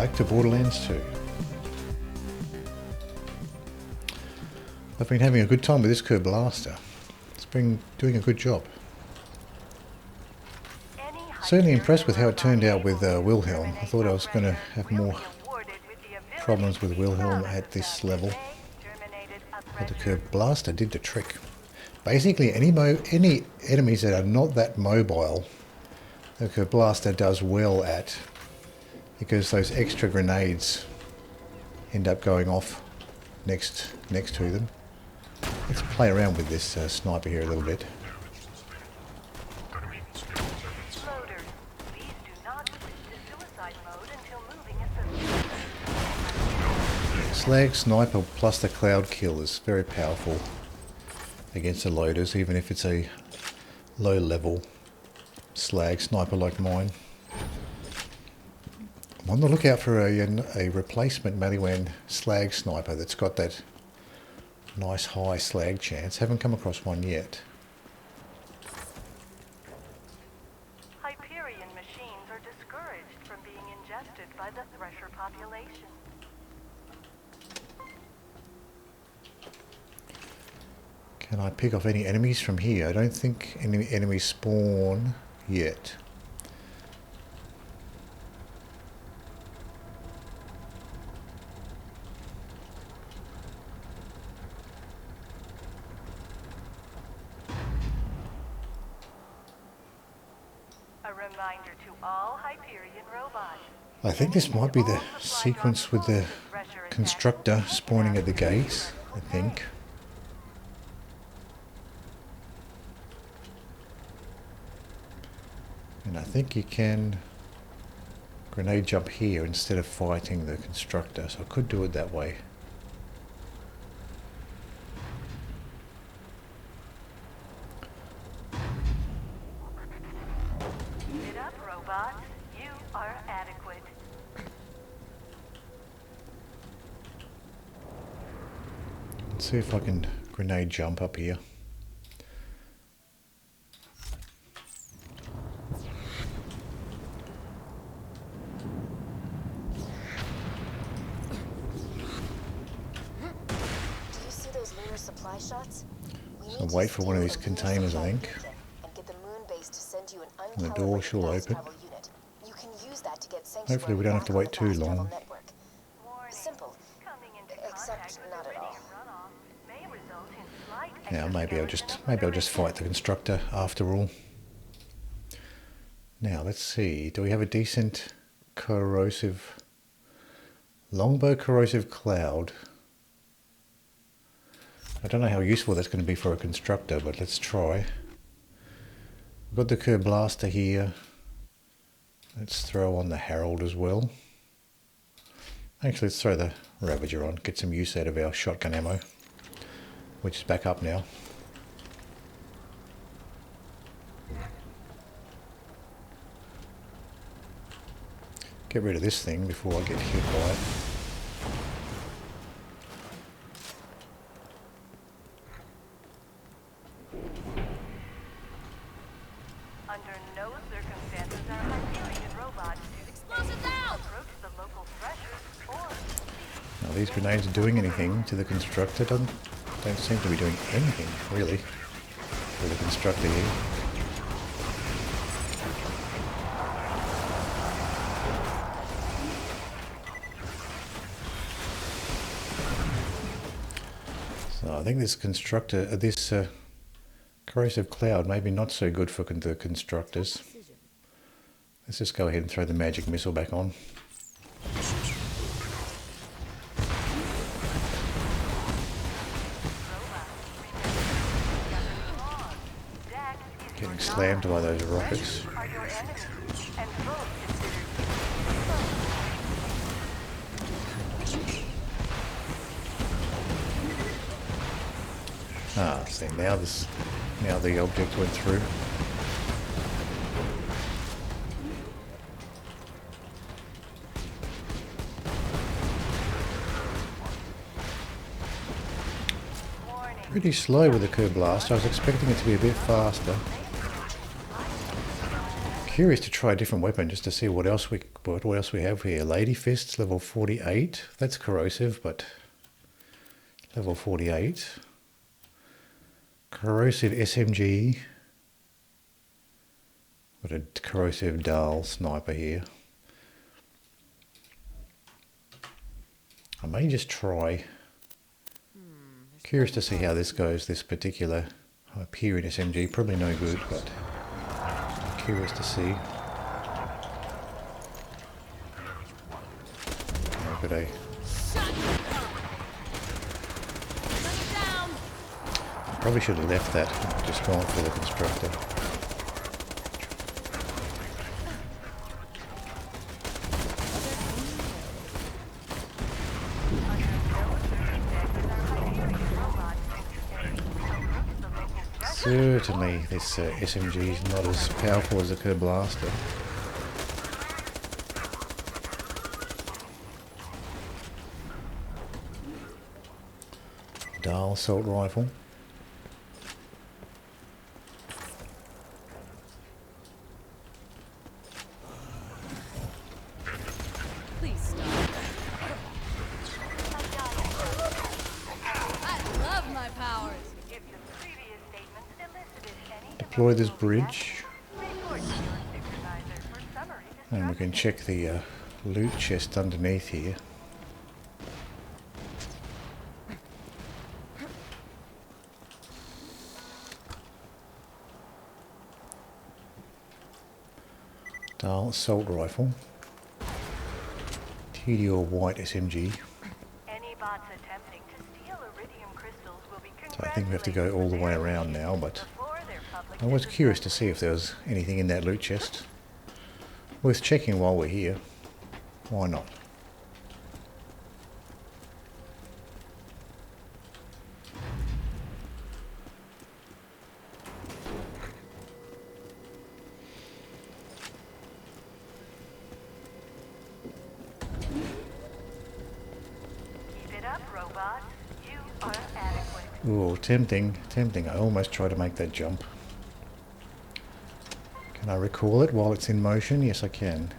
back to Borderlands 2. I've been having a good time with this Kerblaster. It's been doing a good job. Certainly impressed with how it turned out with Wilhelm. I thought I was going to have more problems with Wilhelm at this level, but the Kerblaster did the trick. Basically, any enemies that are not that mobile, the Kerblaster does well at, because those extra grenades end up going off next to them. Let's play around with this sniper here a little bit. Slag sniper plus the cloud kill is very powerful against the loaders, even if it's a low level slag sniper like mine. I'm on the lookout for a replacement Maliwan slag sniper that's got that nice high slag chance. Haven't come across one yet. Hyperion machines are discouraged from being ingested by the Thresher population. Can I pick off any enemies from here? I don't think any enemies spawn yet. A reminder to all Hyperion robots. I think this might be the sequence with the constructor spawning at the gates, I think. And I think you can grenade jump here instead of fighting the constructor, so I could do it that way. Get up, robots. You are adequate. Let's see if I can grenade jump up here. Supply shots? So wait for one of these containers, I think. And get the moon base to send you an And the door shall open. You can use that to get Hopefully we don't have to wait too long. Simple. Except not at all. Now maybe I'll just fight the constructor after all. Now let's see. Do we have a decent corrosive longbow corrosive cloud? I don't know how useful that's going to be for a constructor, but let's try. We've got the Kerblaster here. Let's throw on the Herald as well. Actually, let's throw the Ravager on, get some use out of our shotgun ammo, which is back up now. Get rid of this thing before I get hit by it. Under no circumstances are Hyperion robots Explosives out! approach the local Threshers or Now these grenades are doing anything to the constructor? Don't seem to be doing anything really for the constructor here. So I think this constructor, this corrosive cloud may be not so good for the constructors. Let's just go ahead and throw the magic missile back on. Getting slammed by those rockets. are your enemies, and both considered Ah, see, now the object went through. Pretty slow with the Kerblaster. I was expecting it to be a bit faster. curious to try a different weapon just to see what else we have here. Lady Fists, level 48. That's corrosive, but level 48. Corrosive SMG. Got a corrosive Dahl sniper here. I may just try. Curious to see how this goes, this particular Hyperion SMG. Probably no good, but curious to see. Look at probably should have left that, just gone for the constructor. Certainly this SMG is not as powerful as the Kerblaster. Dahl assault rifle. Please stop. I love my powers. If the previous statements elicited any Deploy this bridge. report to your supervisor for summary And we can check the loot chest underneath here. Dahl assault rifle. TDO white SMG. Any bots attempting to steal iridium crystals will be So I think we have to go all the way around now, but before their public I was curious to see if there was anything in that loot chest. Worth checking while we're here. Why not? Keep it up, robots. You are adequate. Ooh, tempting, tempting. I almost tried to make that jump. Can I recall it while it's in motion? Yes, I can.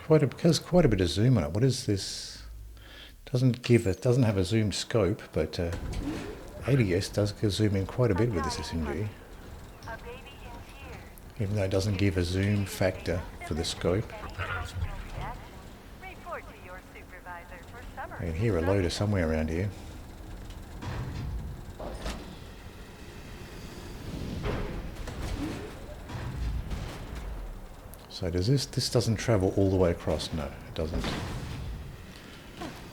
Quite a bit of zoom on it. What is this? Doesn't have a zoomed scope, but ADS does zoom in quite a bit with this SMG. A baby in tears. Even though it doesn't give a zoom factor for the scope. Report to your supervisor for I summary. can hear a loader somewhere around here. So does this doesn't travel all the way across? No, it doesn't.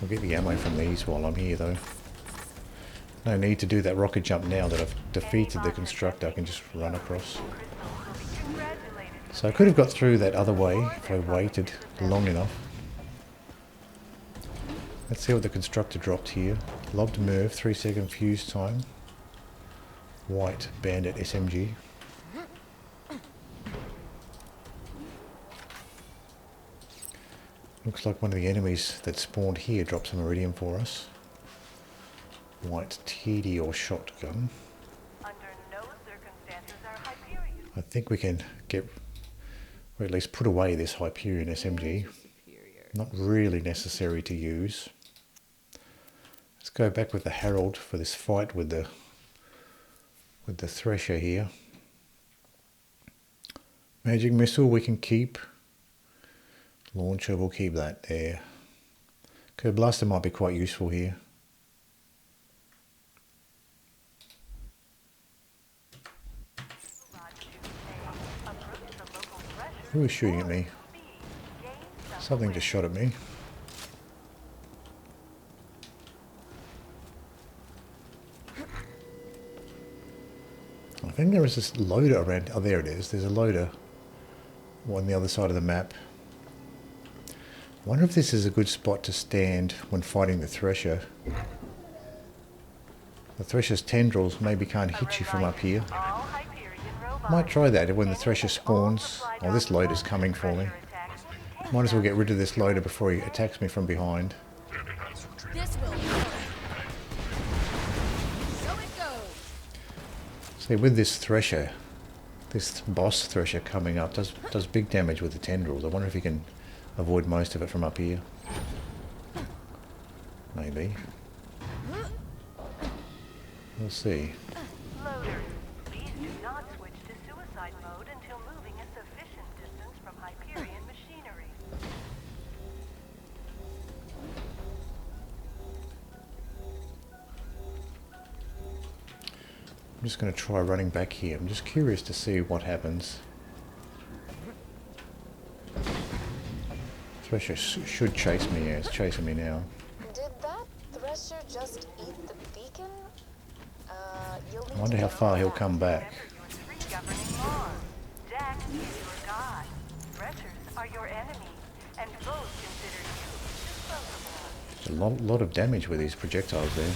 I'll get the ammo from these while I'm here though. No need to do that rocket jump now that I've defeated the constructor. I can just run across. So I could have got through that other way if I waited long enough. Let's see what the constructor dropped here. Lobbed Merv, 3-second fuse time. White Bandit SMG. Looks like one of the enemies that spawned here dropped some iridium for us. White TD or shotgun. Under no circumstances are Hyperion. I think we can get, or at least put away this Hyperion SMG. Not really necessary to use. Let's go back with the Herald for this fight with the Thresher here. Magic missile we can keep. Launcher, we'll keep that there. Kerblaster might be quite useful here. Who was shooting at me? Something just shot at me. I think there is this loader around. Oh, there it is. There's a loader on the other side of the map. I wonder if this is a good spot to stand when fighting the Thresher. The Thresher's tendrils maybe can't hit you from up here. Might try that when the Thresher spawns. Oh, this loader's coming for me. Might as well get rid of this loader before he attacks me from behind. This will work. So it goes. See, with this thresher, this boss thresher coming up does big damage with the tendrils. I wonder if he can avoid most of it from up here. Maybe. We'll see. Loaders, please do not switch to suicide mode until moving a sufficient distance from Hyperion machinery. I'm just going to try running back here. I'm just curious to see what happens. Thresher should chase me. Yeah, it's chasing me now. Did that thresher just eat the beacon? I wonder how far he'll come back. Remember your three governing laws. Jack is your god. Threshers are your enemy, and both consider you disposable. There's a lot of damage with these projectiles there.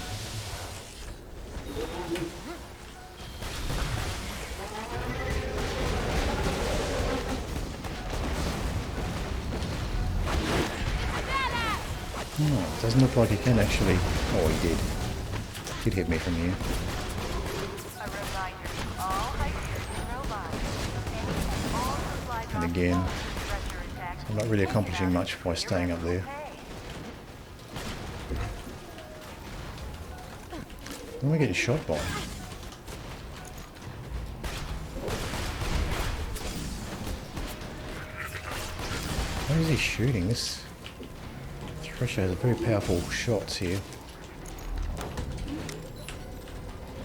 Oh, it doesn't look like he can actually. Oh, he did. Did hit me from here. A reminder to all Hyperion robots. Any and all supply And drops again, thresher attacks I'm not really accomplishing much by staying up there. What am I getting shot by? Why is he shooting? This Thresher has very powerful shots here.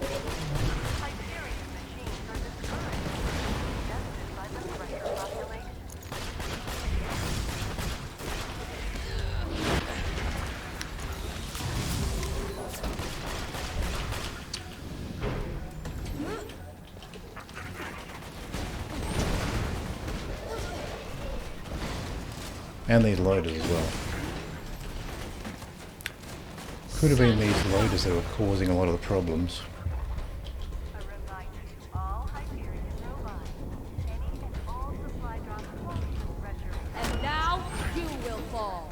Hyperion machines are discouraged, suggested by the thresher population. And these loaders as well. Could have been these loaders that were causing a lot of the problems. A reminder to all Hyperion robots. Any and all supply drops close to thresher. And now you will fall.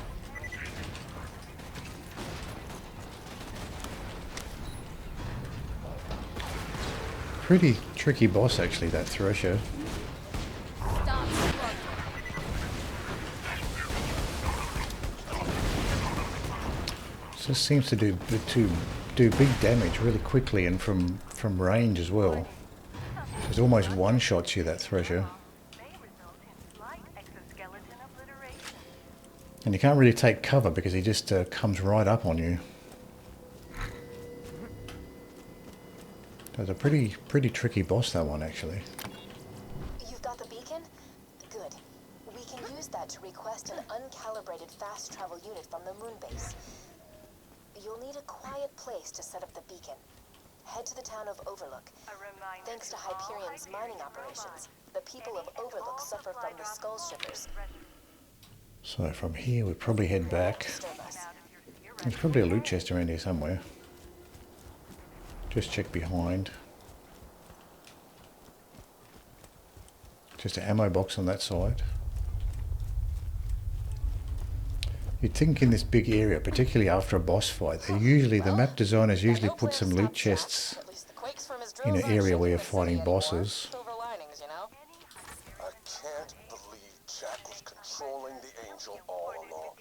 Pretty tricky boss actually, that Thresher. Stop struggling. Just seems to do big damage really quickly and from range as well. It's almost one-shots you, that Thresher. May result in slight exoskeleton obliteration. And you can't really take cover because he just comes right up on you. That's a pretty tricky boss, that one actually. You've got the beacon? Good. We can use that to request an uncalibrated fast travel unit from the moon base. You'll need a quiet place to set up the beacon. Head to the town of Overlook. A reminder Thanks to to all Hyperion's mining operations, the people of Overlook suffer from the skull shippers. So from here we probably head back. Disturb us. There's probably a loot chest around here somewhere. Just check behind. Just an ammo box on that side. You'd think in this big area, particularly after a boss fight, the map designers usually put some loot chests At least the quakes from his in drills an aren't area where you're shaking the fighting city anymore. bosses. Silver linings, you know? I can't believe Jack was controlling the Angel all along.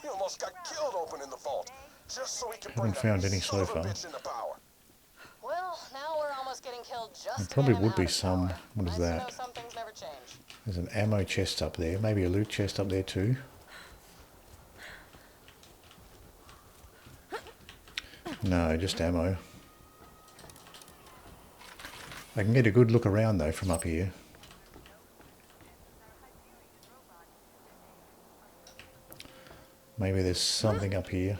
He almost got killed opening the vault, just so he could bring Haven't found that any son of so a far. bitch into power. Well, now we're almost getting killed just There to probably get him would out be of some. power. What is Nice to that? know some things never change. There's an ammo chest up there. Maybe a loot chest up there too. No, just ammo. I can get a good look around though from up here. Maybe there's something up here.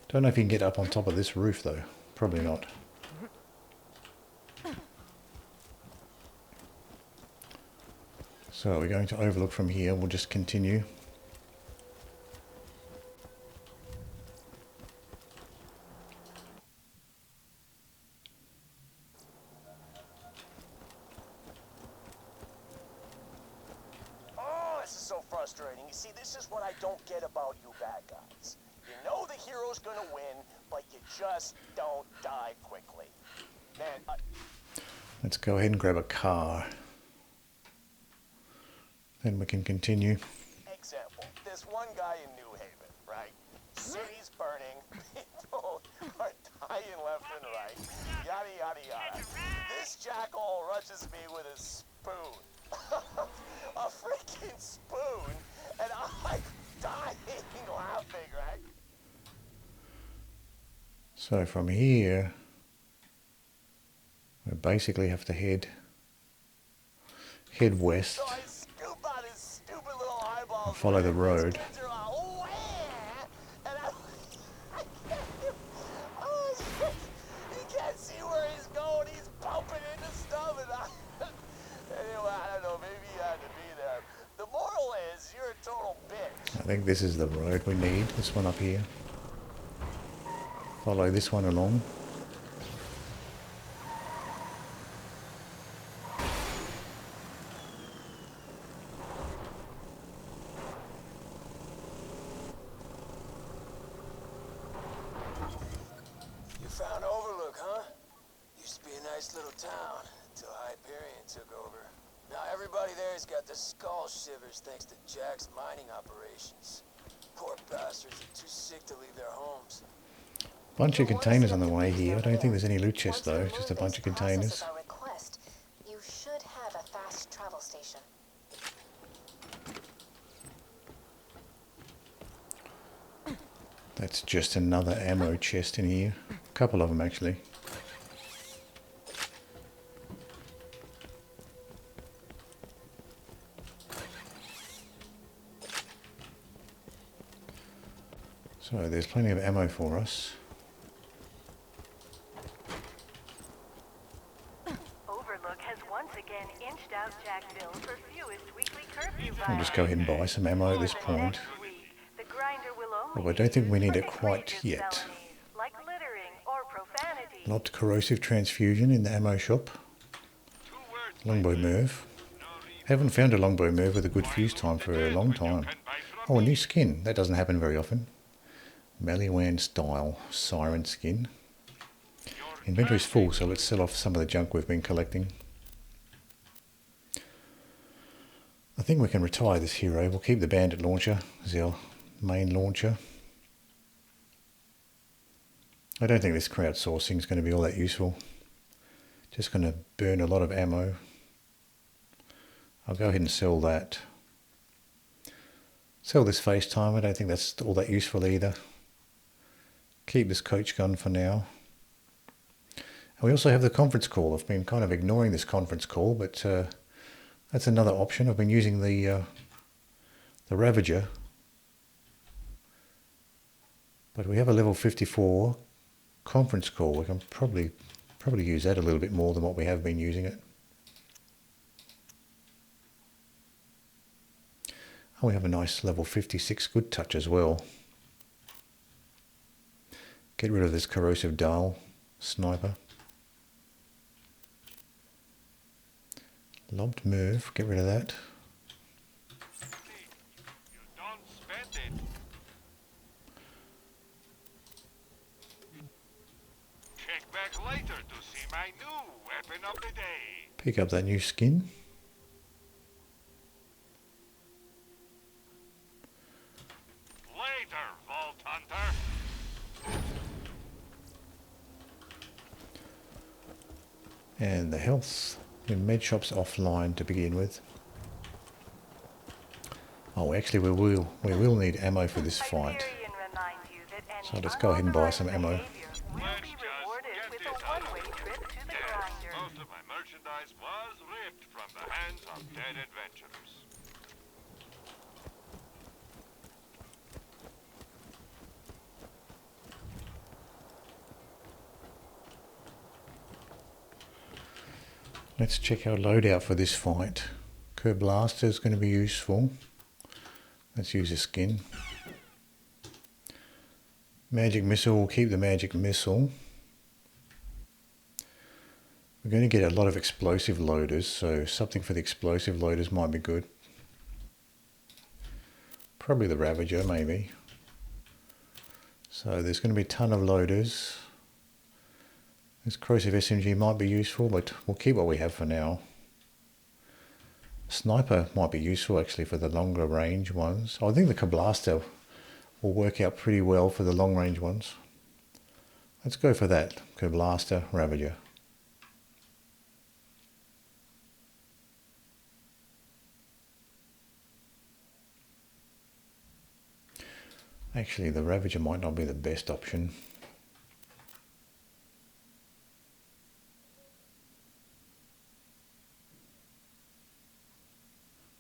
Don't know if you can get up on top of this roof though. Probably not. So we're going to Overlook from here. We'll just continue. Oh, this is so frustrating. See, this is what I don't get about you bad guys. You know the hero's gonna win, but you just don't die quickly. Man, Let's go ahead and grab a car. Then we can continue. example, this one guy in New Haven, right? City's burning, people are dying left and right, yada yada yada. This jackal rushes me with a spoon. A freaking spoon, and I'm dying laughing, right? So from here, we basically have to head west So I scoop out his stupid little eyeballs. and follow the road. Kids are like, "Oh, yeah," and I can't, oh shit, he can't see where he's going. He's bumping into stuff, and anyway, I don't know. Maybe he had to be there. The moral is, you're a total bitch. I think this is the road we need, this one up here. Follow this one along. You found Overlook, huh? Used to be a nice little town until Hyperion took over. Now everybody there's got the skull shivers thanks to Jack's mining operations. Poor bastards are too sick to leave their homes. Bunch of containers on the way here. I don't think there's any loot chests though, just a bunch of containers. Our request, you should have a fast travel station. That's just another ammo chest in here. A couple of them actually. So there's plenty of ammo for us. Overlook has once again inched out Jackville for fewest weekly curfew I'll just go ahead and buy some ammo at this point. Next week, the grinder will only But I don't think we need be it used for quite egregious yet. felonies, like littering or profanity. Not corrosive transfusion in the ammo shop. Longbow move. Haven't found a longbow move with a good fuse time for a long time. Oh, a new skin. That doesn't happen very often. Maliwan style siren skin. Inventory's full, so let's sell off some of the junk we've been collecting. I think we can retire this hero. We'll keep the bandit launcher as our main launcher. I don't think this crowdsourcing is going to be all that useful. Just going to burn a lot of ammo. I'll go ahead and sell that. Sell this FaceTime. I don't think that's all that useful either. Keep this coach gun for now. And we also have the conference call. I've been kind of ignoring this conference call, but that's another option. I've been using the Ravager, but we have a level 54 conference call. We can probably use that a little bit more than what we have been using it. And we have a nice level 56 good touch as well. Get rid of this corrosive dial sniper. Lobbed move, get rid of that. You don't spend it. Check back later to see my new weapon of the day. Pick up that new skin. Later, Vault Hunter. And the health in med shop's offline to begin with. Oh, actually we will need ammo for this fight. Hyperion reminds you that any So let's go ahead and buy some ammo. behavior will Let's be just rewarded get with this a out of one-way the way. trip to the Yes, grinder. most of my merchandise was ripped from the hands of dead adventurers. Let's check our loadout for this fight. Kerblaster is going to be useful. Let's use a skin. Magic missile, we'll keep the magic missile. We're going to get a lot of explosive loaders, so something for the explosive loaders might be good. Probably the Ravager, maybe. So there's going to be a ton of loaders. This corrosive SMG might be useful, but we'll keep what we have for now. Sniper might be useful actually for the longer range ones. I think the Kerblaster will work out pretty well for the long range ones. Let's go for that. Kerblaster, Ravager. Actually, the Ravager might not be the best option.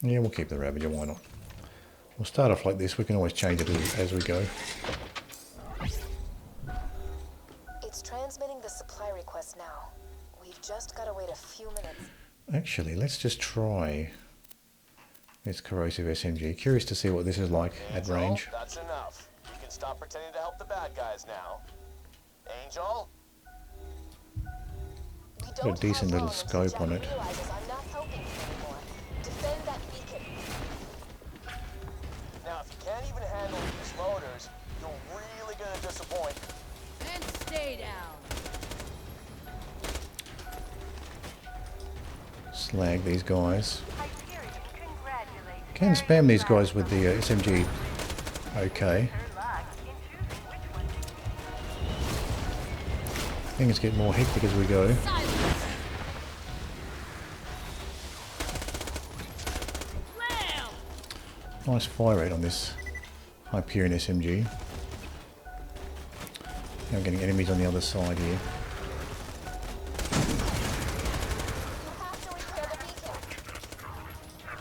Yeah, we'll keep the Ravager, why not? We'll start off like this, we can always change it as we go. It's transmitting the supply request now. We've just got to wait a few minutes. Actually, let's just try this corrosive SMG. Curious to see what this is like at range. That's enough. You can stop pretending to help the bad guys now. Angel? Got a decent little scope on it. Now, if you can't even handle these loaders, you're really gonna disappoint. And stay down. Slag these guys. Hyperion, congratulations. Can spam these guys with the SMG. Okay. Her luck in choosing which one to use. Things get more hectic as we go. Silence. Slam. Nice fire rate on this Hyperion SMG. Now getting enemies on the other side here.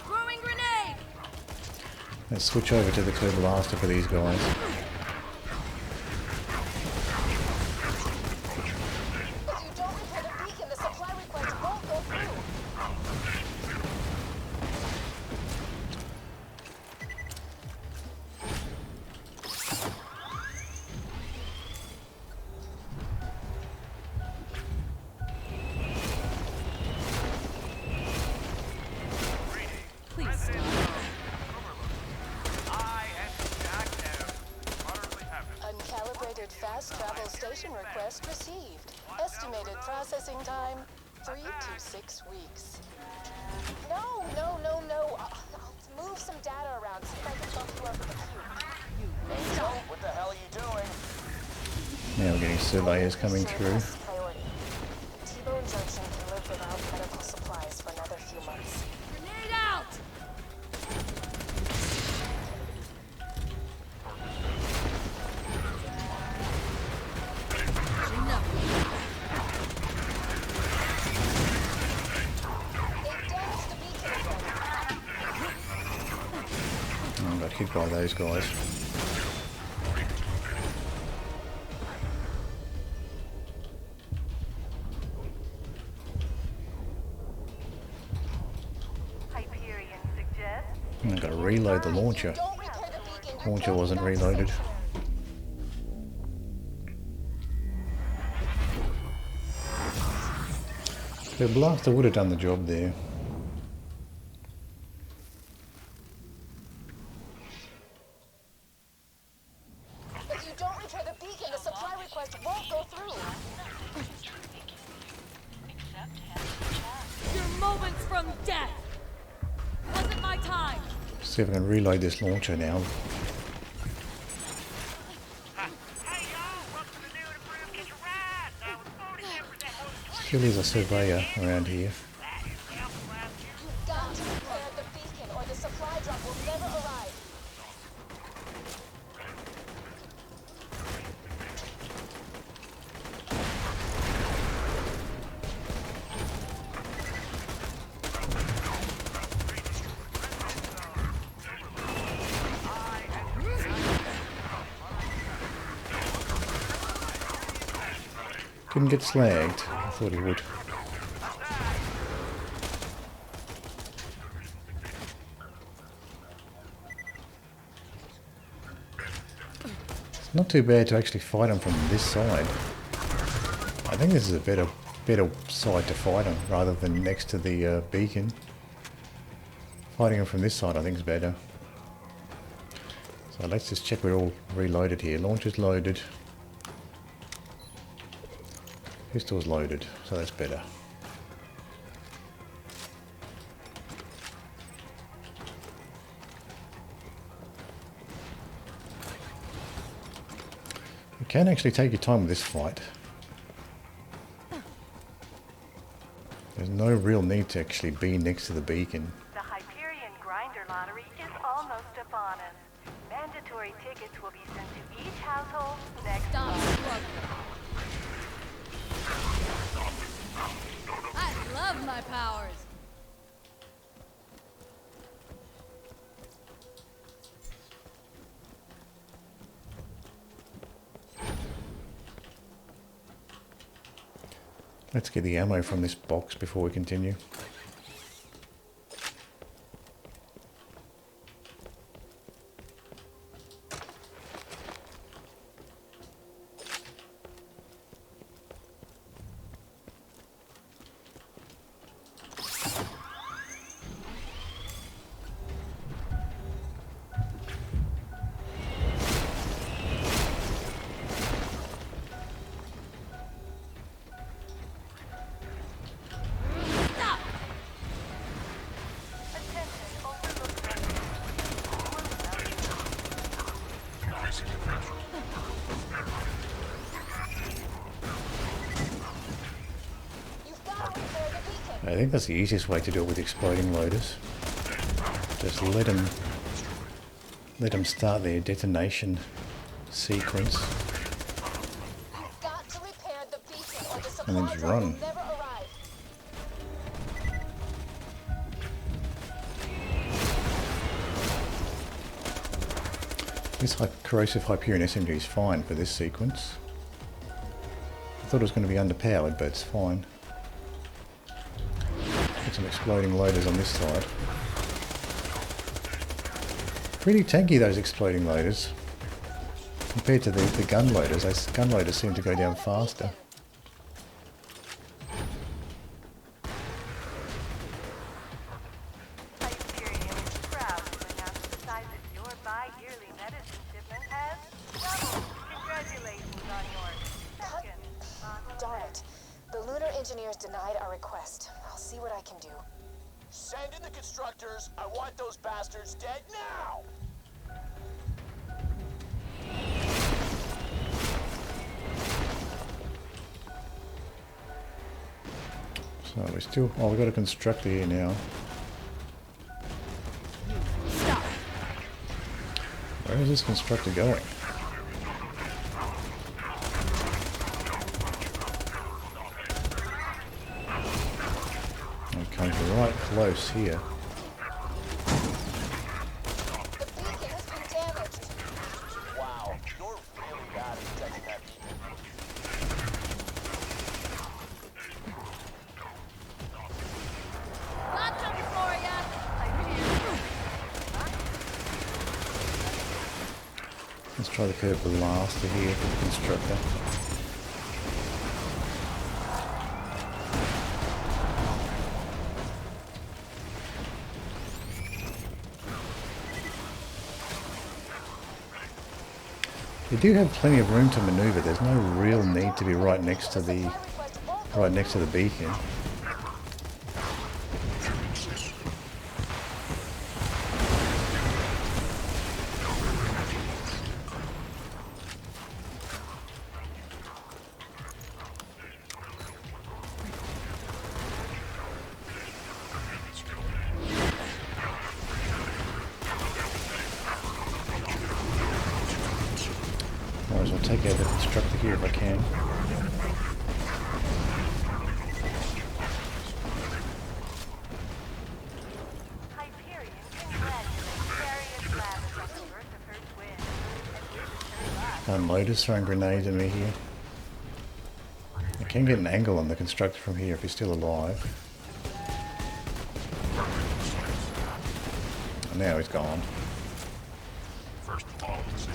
Throwing grenade. Let's switch over to the Kerblaster for these guys. If you don't repair the beacon, the supply request won't go through. Please stop. I and Jack have moderately happened. Uncalibrated fast travel station request received. Estimated processing time 3 to 6 weeks. No. I'll move some data around, see if I can bump you up with a cube. Angel, what the hell are you doing? Now we're getting surveyors coming through. Priority. T-Bone Junction can live without medical supplies for another few months. Grenade out. Enough. They've damaged the beacon again. I got hit by those guys. Hyperion suggests. I got to reload the launcher. Don't repair the beacon. You're Launcher going wasn't back reloaded. station. The blaster would have done the job there. If you don't repair the beacon, the supply request won't go through. You're moments from death. Wasn't my time. See if I can reload this launcher now. Hey y'all, welcome to New and Improved Kitchen Ride. I was voted in for that. Still is a surveyor around here. That is the apple last year. You've got to repair the beacon or the supply drop will never arrive. Didn't get slagged. I thought he would. It's not too bad to actually fight him from this side. I think this is a better side to fight him rather than next to the beacon. Fighting him from this side I think is better. So let's just check we're all reloaded here. Launcher's loaded. Pistol's loaded, so that's better. You can actually take your time with this fight. There's no real need to actually be next to the beacon. The Hyperion Grinder Lottery is almost upon us. Mandatory tickets will be sent to each household next Stop month. struggling. I love my powers. Let's get the ammo from this box before we continue. I think that's the easiest way to do it with exploding loaders. Just let them start their detonation sequence. Got to repair the beacon or the And then supply just drop run. will never arrive. This corrosive Hyperion SMG is fine for this sequence. I thought it was going to be underpowered, but it's fine. Get some exploding loaders on this side. Pretty tanky, those exploding loaders. Compared to the gun loaders, those gun loaders seem to go down faster. Hyperion is proud to announce the size of your bi-yearly medicine shipment has doubled. Congratulations on your second launch. Darn it. The lunar engineers denied our request. I'll see what I can do. Send in the constructors. I want those bastards dead now. So we're still... Oh, we've got a constructor here now. Stop. Where is this constructor going? It comes right close here. The beacon has been damaged. Wow, you're really bad at protecting that beacon. Got something for ya. Let's try the Kerblaster here for the constructor. You do have plenty of room to maneuver. There's no real need to be right next to the beacon. Might as well take out the constructor here if I can. Hyperion congratulates various labs on the birth of her twin. And here's a turn luck. Unloader's throwing grenades at me here. I can get an angle on the constructor from here if he's still alive. And now he's gone.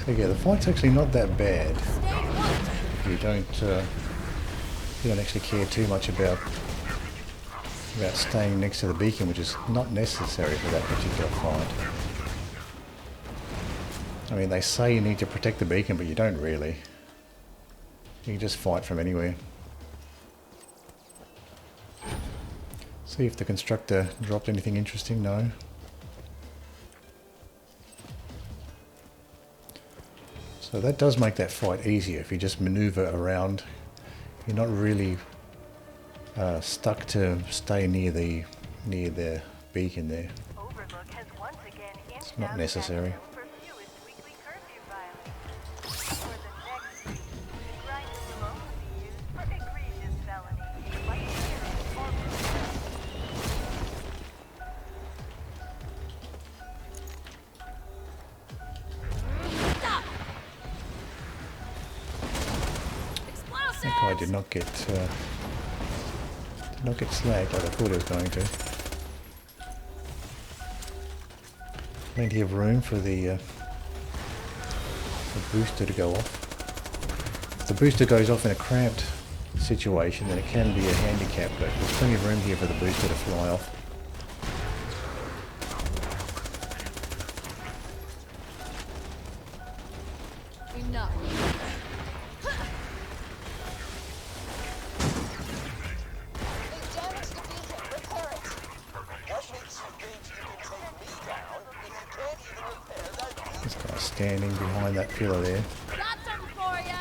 So yeah, the fight's actually not that bad. If you don't actually care too much about staying next to the beacon, which is not necessary for that particular fight. I mean, they say you need to protect the beacon, but you don't really. You can just fight from anywhere. See if the constructor dropped anything interesting. No. So that does make that fight easier if you just maneuver around. You're not really stuck to stay near the beacon there. Overlook has once again It's not necessary. for fewest weekly curfew violations. For the next week, the grinding will only be used for egregious felonies like stealing or murder. Stop! That guy did not get slagged like I thought he was going to. Plenty of room for the booster to go off. If the booster goes off in a cramped situation, then it can be a handicap, but there's plenty of room here for the booster to fly off. Enough. They damaged the beacon. Repair it. What makes you think you can take me down if you can't even repair that beacon? This guy's standing behind that pillar there. Got something for ya.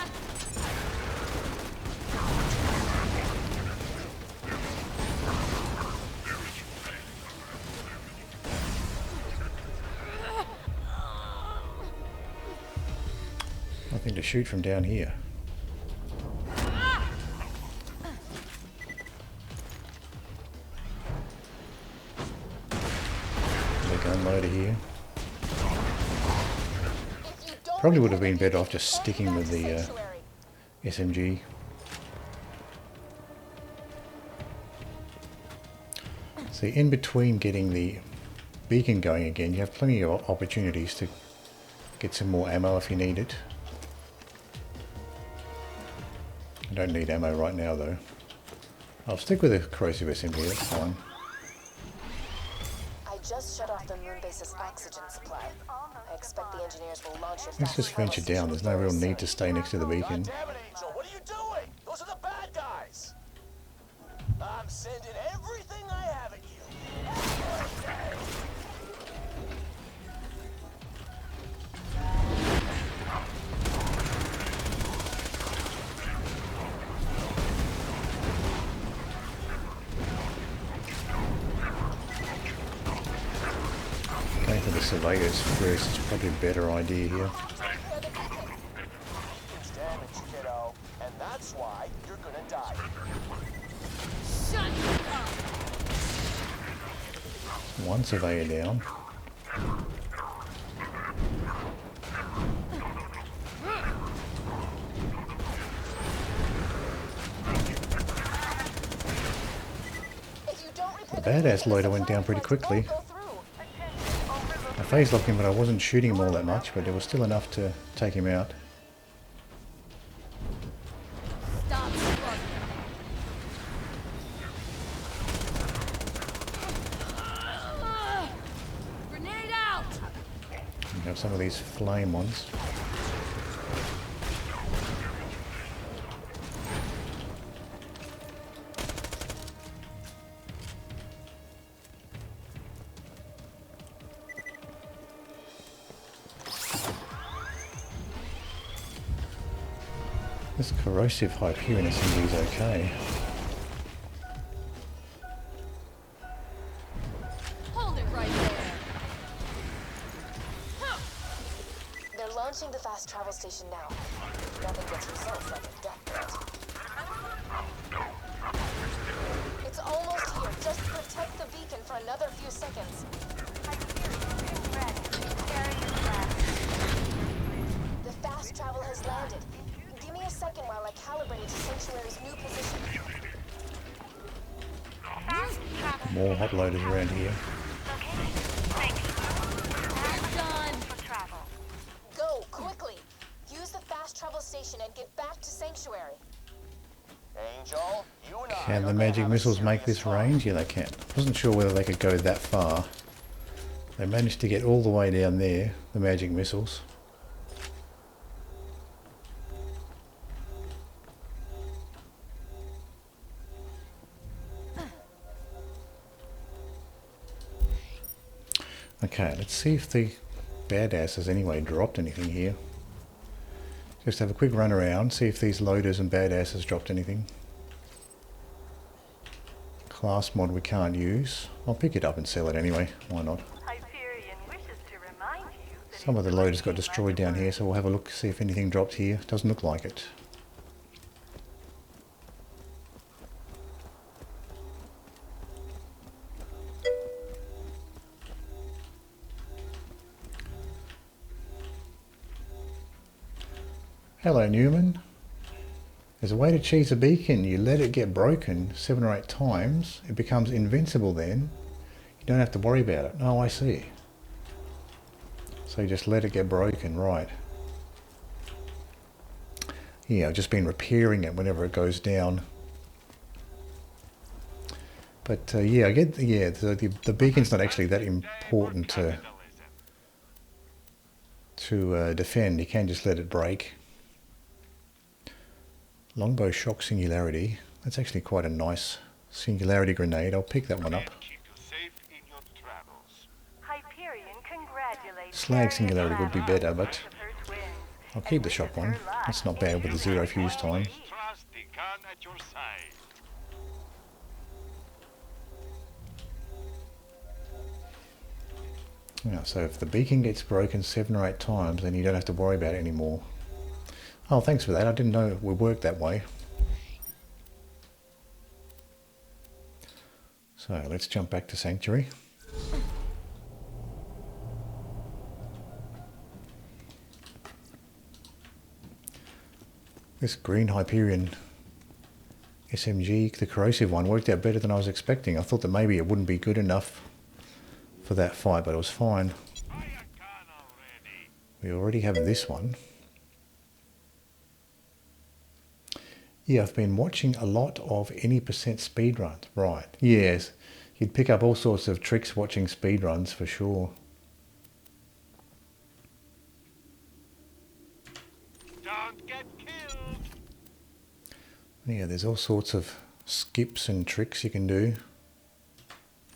Nothing to shoot from down here. The gun loader here. If you don't Probably would have repair been the better off beacon, just hand sticking it back with to the Sanctuary. SMG. See, in between getting the beacon going again, you have plenty of opportunities to get some more ammo if you need it. I don't need ammo right now though. I'll stick with the corrosive SMG, that's fine. I just shut off the moon base's oxygen supply. I expect the engineers will launch your Let's just venture down, there's no real need to stay next to the beacon. Damn it, Angel, what are you doing? Those are the bad guys. I'm sending everything I have at you. Everything. Going for the surveyors first is probably a better idea here. It's damaged, kiddo, and that's why you're gonna die. Shut up. One surveyor down. If you don't repair The badass loader went down pretty quickly. Go through. I phase locked him, but I wasn't shooting him all that much, but it was still enough to take him out. Stop struggling. Grenade out. You have some of these flame ones. This corrosive Hyperion SMG is okay. Hold it right there. They're launching the fast travel station now. Nothing gets results like a death threat. It's almost here. Just protect the beacon for another few seconds. Hyperion is ready. Carry your flag. The fast travel has landed. Give me a second while I calibrate it to Sanctuary's new position. More hot loaders around here. I'm done. For travel. Go, quickly. Use the fast travel station and get back to Sanctuary. Angel, you and I Can are the gonna magic have a missiles make serious this talk. range? Yeah, they can. Wasn't sure whether they could go that far. They managed to get all the way down there, the magic missiles. Okay, let's see if the badasses anyway dropped anything here. Just have a quick run around, see if these loaders and badasses dropped anything. Class mod we can't use. I'll pick it up and sell it anyway, why not? Hyperion wishes to remind you that Some of the loaders got destroyed down here, so we'll have a look, see if anything dropped here. Doesn't look like it. Hello Newman. There's a way to cheese a beacon. You let it get broken 7 or 8 times. It becomes invincible then. You don't have to worry about it. Oh, I see. So you just let it get broken, right. Yeah, I've just been repairing it whenever it goes down. But yeah, I get, yeah, the beacon's not actually that important to defend. You can just let it break. Longbow shock singularity. That's actually quite a nice singularity grenade. I'll pick that one up. Slag singularity would be better, but I'll keep the shock one. That's not bad with the 0 fuse time. Yeah, so if the beacon gets broken 7 or 8 times, then you don't have to worry about it anymore. Oh, thanks for that. I didn't know it would work that way. So let's jump back to Sanctuary. This green Hyperion SMG, the corrosive one, worked out better than I was expecting. I thought that maybe it wouldn't be good enough for that fight, but it was fine. We already have this one. Yeah, I've been watching a lot of any % speedruns. Right, yes. You'd pick up all sorts of tricks watching speedruns for sure. Don't get killed. Yeah, there's all sorts of skips and tricks you can do.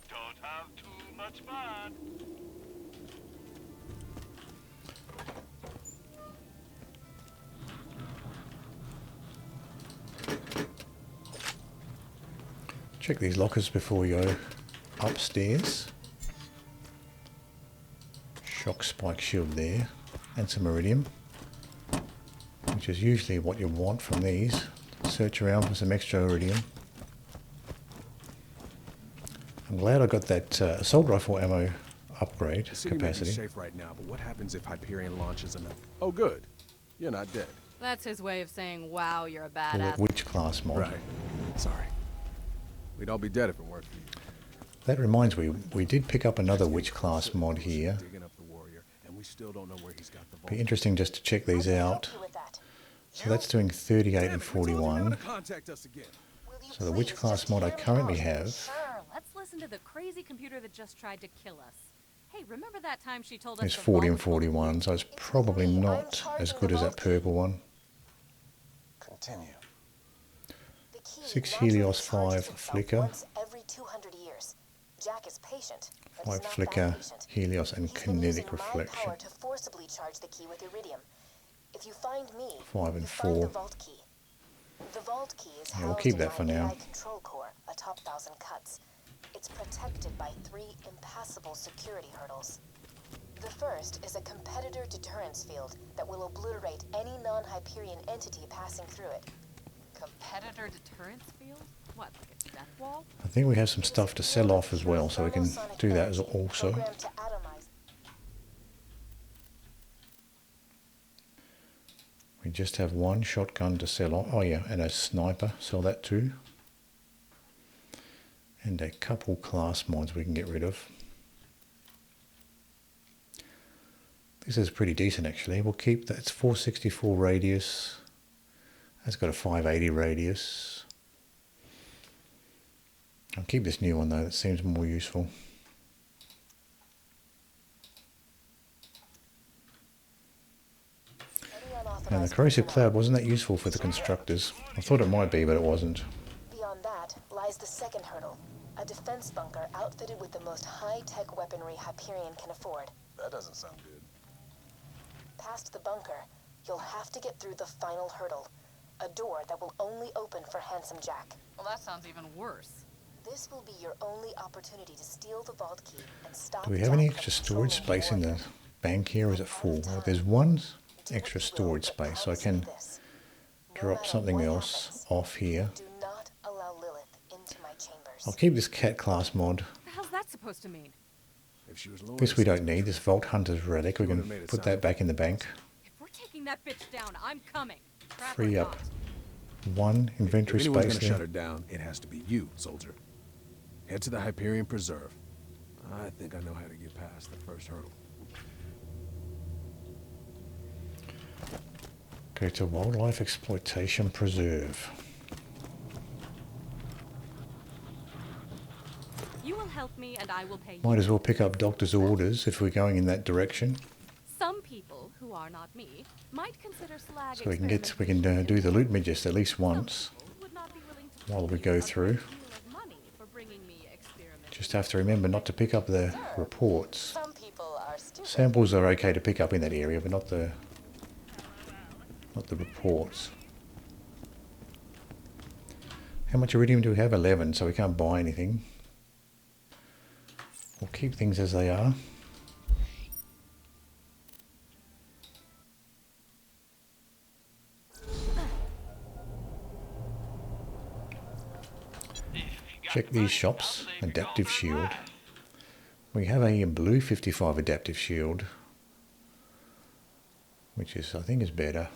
Don't have too much fun. Check these lockers before we go upstairs. Shock spike shield there, and some iridium, which is usually what you want from these. Search around for some extra iridium. I'm glad I got that assault rifle ammo upgrade capacity. Safe right now, but what happens if Hyperion launches another? Oh, good. You're not dead. That's his way of saying, wow, you're a Or badass. which class mod? Right. Sorry. We'd all be dead if it weren't for you. That reminds me, we did pick up another witch class mod here. Digging up the warrior, and we still don't know where he's got the vault. Be interesting just to check these out. So that's doing 38 and 41. So the witch class mod I currently have Sure, let's listen to the crazy computer that just tried to kill us. Hey, remember that time she told us is the 40 and vault- 41, so it's probably not as good as that purple one. Continue. 6 Helios, 5 Flicker, Every 200 years. Jack is patient. 5 Flicker, Helios, and Kinetic Reflection. Power to forcibly charge the key with iridium. If you find me, 5 and you find 4. the vault key. The vault key is Yeah, we'll housed keep in that for my now. AI control core atop Thousand Cuts. It's protected by 3 impassable security hurdles. The first is a competitor deterrence field that will obliterate any non-Hyperion entity passing through it. Competitor deterrence field? What, like a death wall? I think we have some stuff to sell off as well, so we can do that as also. Programmed to atomize. We just have one shotgun to sell off. Oh yeah, and a sniper, sell that too. And a couple class mods we can get rid of. This is pretty decent actually. We'll keep that. It's 464 radius. That's got a 580 radius. I'll keep this new one though, that seems more useful. Now the corrosive cloud wasn't that useful for the constructors. I thought it might be, but it wasn't. Beyond that lies the second hurdle, a defense defense bunker outfitted with the most high-tech weaponry Hyperion can afford. That doesn't sound good. Past the bunker, you'll have to get through the final hurdle. A door that will only open for Handsome Jack. Well, that sounds even worse. This will be your only opportunity to steal the vault key and stop. Do we have any Jack extra from storage controlling space in the Logan. bank here, or is it full? Well, there's one extra storage space, so I can drop something else off here. Do not allow Lilith into my chambers. I'll keep this cat class mod. What the hell's that supposed to mean? If she was This we don't need, this Vault Hunter's relic. We can put that back in the bank. If we're taking that bitch down, I'm coming. Trap or Free up not. one inventory If anyone's space gonna shut there. her down, it has to be you, soldier. Head to the Hyperion Preserve. I think I know how to get past the first hurdle. Go to Wildlife Exploitation Preserve. You will help me, and I will pay you. Might as well pick up doctor's orders if we're going in that direction. Some people who are not me might consider slag So we can do the loot midgets at least once while we go through. Just have to remember not to pick up the reports. Some people are stupid. Samples are okay to pick up in that area, but not the reports. How much iridium do we have? 11, so we can't buy anything. We'll keep things as they are. Check these shops. Adaptive shield. We have a blue 55 adaptive shield, which is, I think, is better.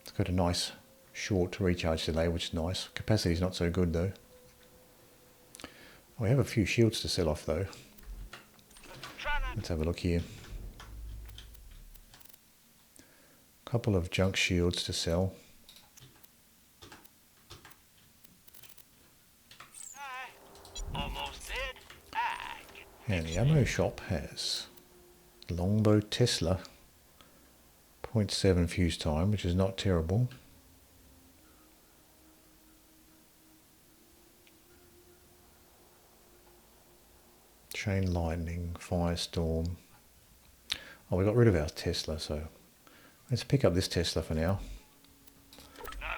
It's got a nice short recharge delay, which is nice. Capacity is not so good though. We have a few shields to sell off though. Let's have a look here. Couple of junk shields to sell. Almost dead. And the ammo shop has longbow Tesla, 0.7 fuse time, which is not terrible. Chain lightning, firestorm. Oh, we got rid of our Tesla, so let's pick up this Tesla for now.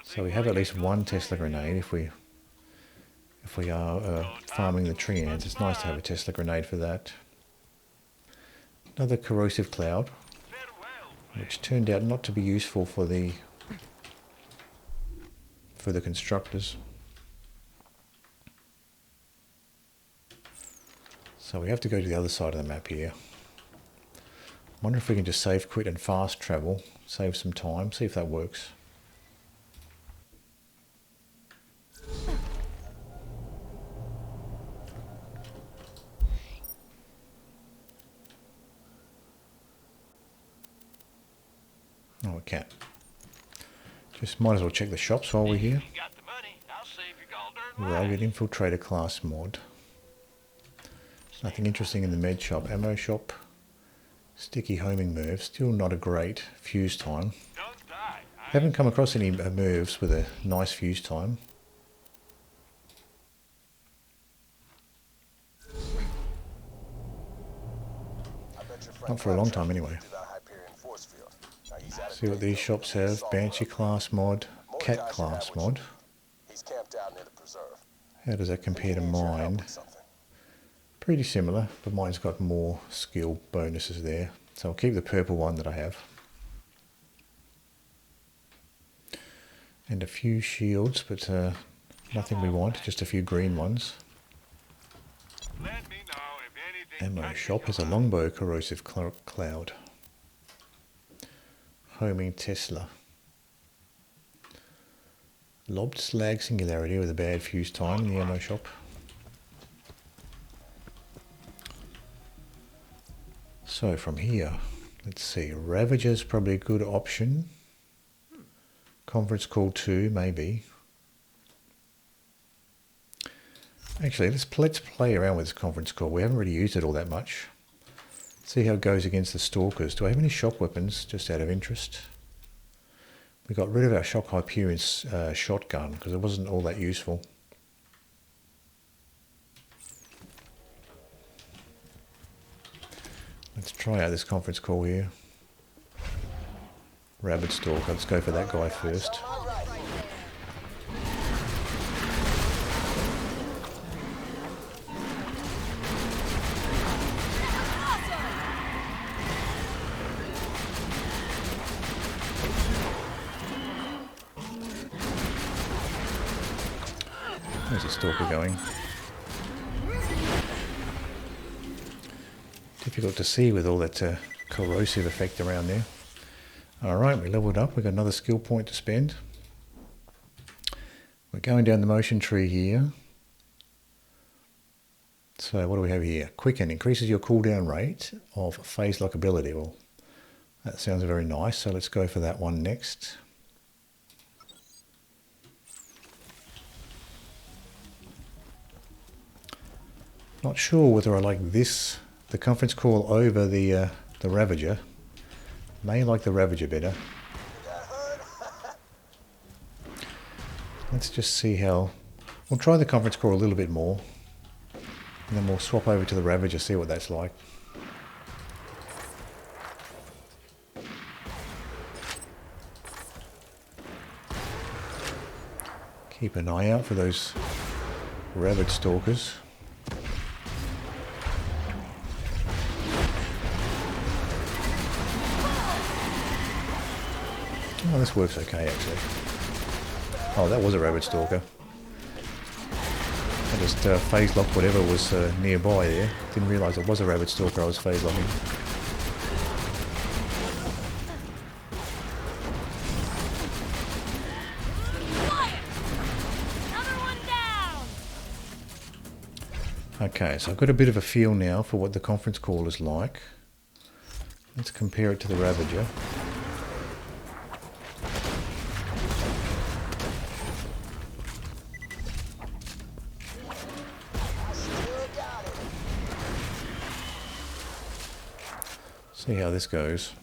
So we have at least one Tesla grenade if we are farming the tree ants. It's nice to have a Tesla grenade for that. Another corrosive cloud, which turned out not to be useful for the constructors. So we have to go to the other side of the map here. Wonder if we can just save quit and fast travel, save some time, see if that works. Oh, we can't. Just might as well check the shops while we're here. Rugged Infiltrator class mod. Nothing interesting in the med shop. Ammo shop. Sticky homing Merv. Still not a great fuse time. Haven't come across any Mervs with a nice fuse time. Not for a long time anyway. See what these shops have. Banshee class mod. Cat class mod. How does that compare to mine? Pretty similar, but mine's got more skill bonuses there. So I'll keep the purple one that I have. And a few shields, but nothing we want, just a few green ones. Ammo shop has a longbow corrosive cloud. Homing Tesla. Lobbed slag singularity with a bad fuse time in the ammo shop. So from here, let's see, Ravager's probably a good option. Conference call 2, maybe. Actually, let's play around with this conference call. We haven't really used it all that much. See how it goes against the stalkers. Do I have any shock weapons, just out of interest? We got rid of our shock Hyperion shotgun because it wasn't all that useful. Let's try out this conference call here. Rabbit Stalker, let's go for that guy first. Where's the Stalker going? Difficult to see with all that corrosive effect around there. Alright, we leveled up. We've got another skill point to spend. We're going down the motion tree here. So what do we have here? Quicken increases your cooldown rate of phase lock ability. Well, that sounds very nice, so let's go for that one next. Not sure whether I like this, the conference call over the Ravager. May like the Ravager better. Let's just see how... We'll try the conference call a little bit more. And then we'll swap over to the Ravager, see what that's like. Keep an eye out for those rabid stalkers. Oh, this works okay actually. Oh, that was a rabbit stalker. I just phase locked whatever was nearby there. Didn't realise it was a rabbit stalker I was phase locking. Okay, so I've got a bit of a feel now for what the conference call is like. Let's compare it to the Ravager. See how this goes.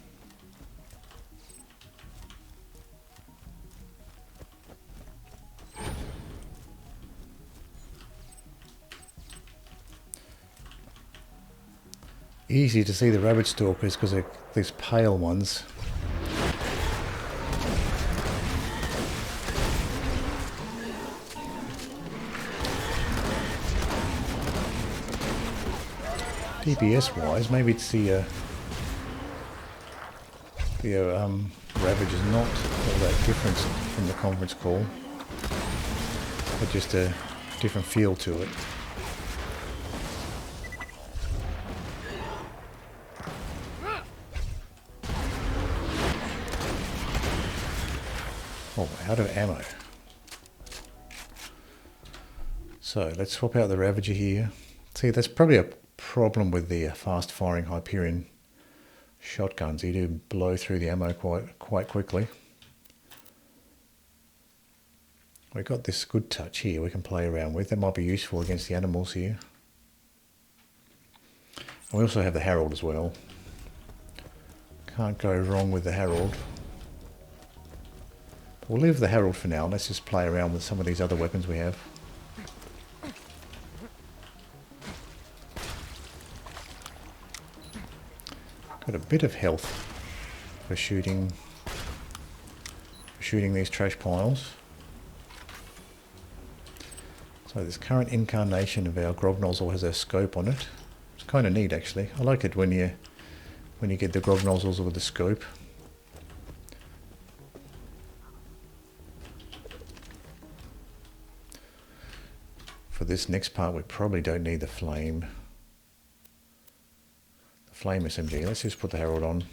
Easy to see the rabbit stalkers because they're these pale ones. DPS wise, maybe it's the Ravage is not all that different from the conference call, but just a different feel to it. Oh, out of ammo. So let's swap out the Ravager here. See, that's probably a problem with the fast firing Hyperion shotguns. You do blow through the ammo quite quickly. We've got this good touch here we can play around with. That might be useful against the animals here. And we also have the Herald as well. Can't go wrong with the Herald. We'll leave the Herald for now. Let's just play around with some of these other weapons we have. Got a bit of health for shooting these trash piles. So this current incarnation of our grog nozzle has a scope on it. It's kind of neat actually. I like it when you get the grog nozzles with the scope. For this next part we probably don't need the flame SMG. Let's just put the Herald on.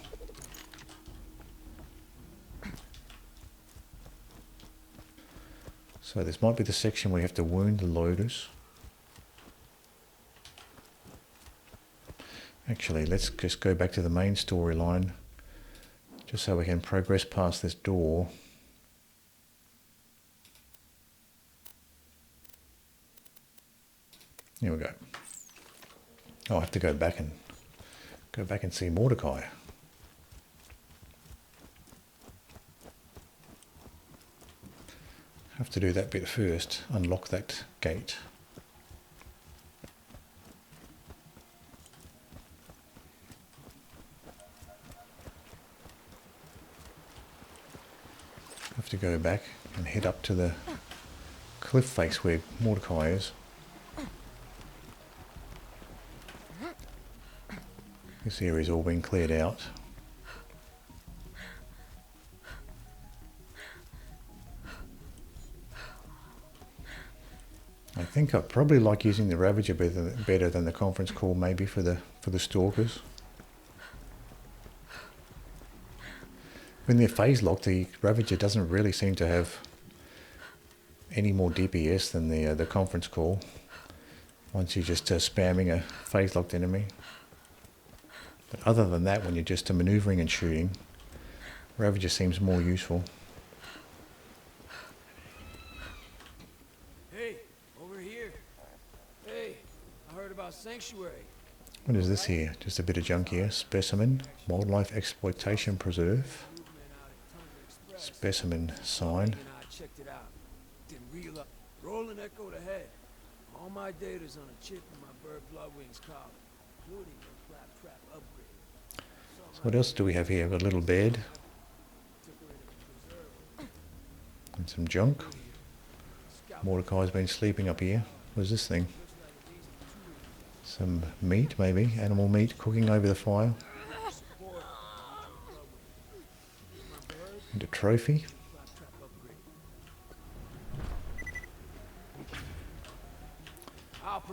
So this might be the section where you have to wound the loaders. Actually, let's just go back to the main storyline just so we can progress past this door. Here we go. Oh, I have to go back and see Mordecai. Have to do that bit first. Unlock that gate. to go back and head up to the cliff face where Mordecai is. This area's all been cleared out. I think I'd probably like using the Ravager better than the conference call, maybe for the stalkers. When they're phase locked, the Ravager doesn't really seem to have any more DPS than the conference call. Once you're just spamming a phase locked enemy. But other than that, when you're just maneuvering and shooting, Ravager seems more useful. Hey, over here. Hey, I heard about Sanctuary. What is this here? Just a bit of junk here. Specimen, Wildlife Exploitation Preserve. Specimen sign. I checked it out. Didn't realize. Rolling echoed ahead. All my data's on a chip in my bird bloodwings collar, including your claptrap upgrade. So what else do we have here? We've got a little bed. And some junk. Mordecai's been sleeping up here. What is this thing? Some meat, maybe. Animal meat cooking over the fire. And a trophy.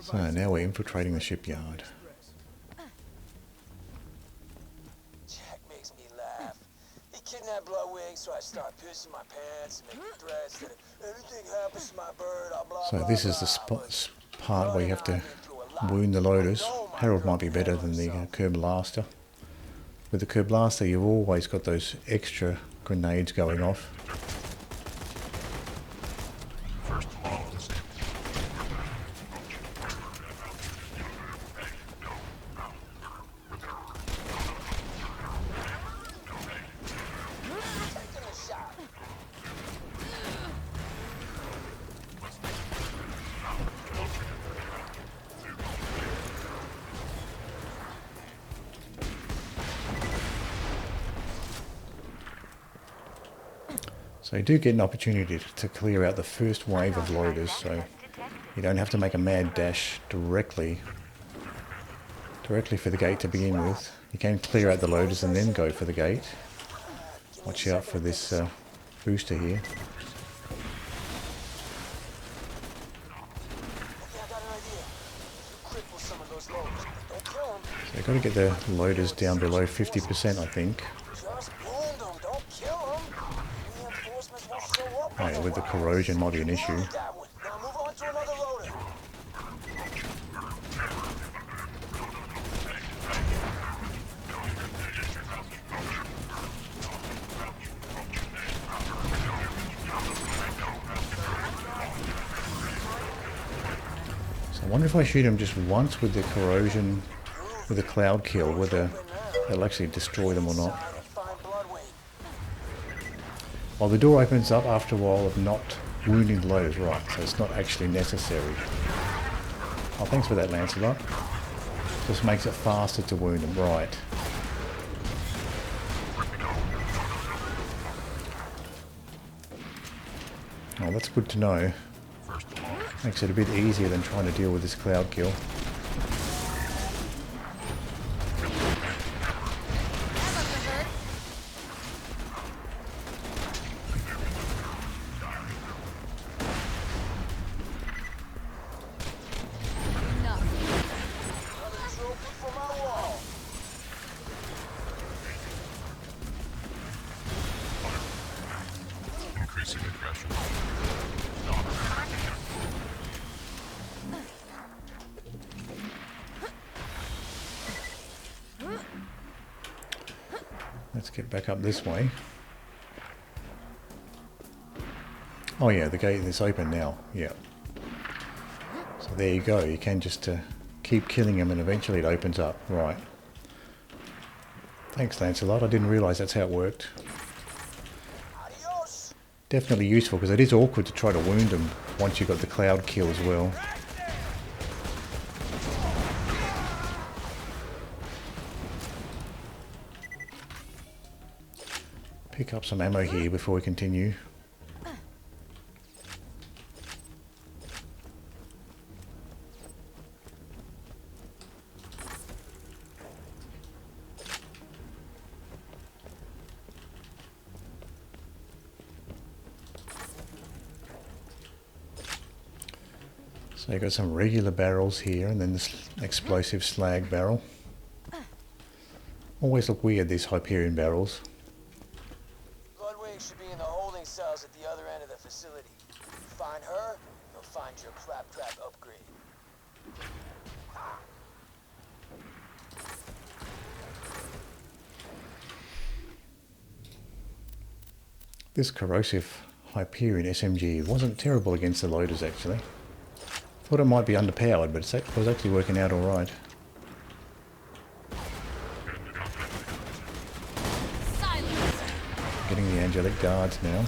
So now we're infiltrating the shipyard. Jack makes me laugh. He kidnapped Bloodwing, so I start pissing my pants and making threats that if anything happens to my bird, I'll blah, So blah, this is blah. the part where you have to wound the loaders. Harold might be better than the Kerblaster. With the Kerblaster, you've always got those extra grenades going off. So you do get an opportunity to clear out the first wave of loaders, so you don't have to make a mad dash directly for the gate to begin with. You can clear out the loaders and then go for the gate. Watch out for this booster here. So you've got to get the loaders down below 50%, I think. Right, with the corrosion might be an issue. So I wonder if I shoot him just once with the corrosion, with the cloud kill, whether it'll actually destroy them or not. Well, the door opens up after a while of not wounding the loaders, right, so it's not actually necessary. Oh, thanks for that, Lancelot. Just makes it faster to wound them, right. Oh, that's good to know. Makes it a bit easier than trying to deal with this cloud kill. Let's get back up this way. Oh yeah, the gate is open now. Yeah. So there you go. You can just keep killing them and eventually it opens up. Right. Thanks, Lancelot. I didn't realise that's how it worked. Definitely useful because it is awkward to try to wound them once you've got the cloud kill as well. Pick up some ammo here before we continue. So you've got some regular barrels here and then this explosive slag barrel. Always look weird, these Hyperion barrels. Bloodwing should be in the holding cells at the other end of the facility. Find her, you'll find your claptrap upgrade. This corrosive Hyperion SMG wasn't terrible against the loaders actually. Thought it might be underpowered, but it was actually working out alright. Getting the angelic guards now. I'm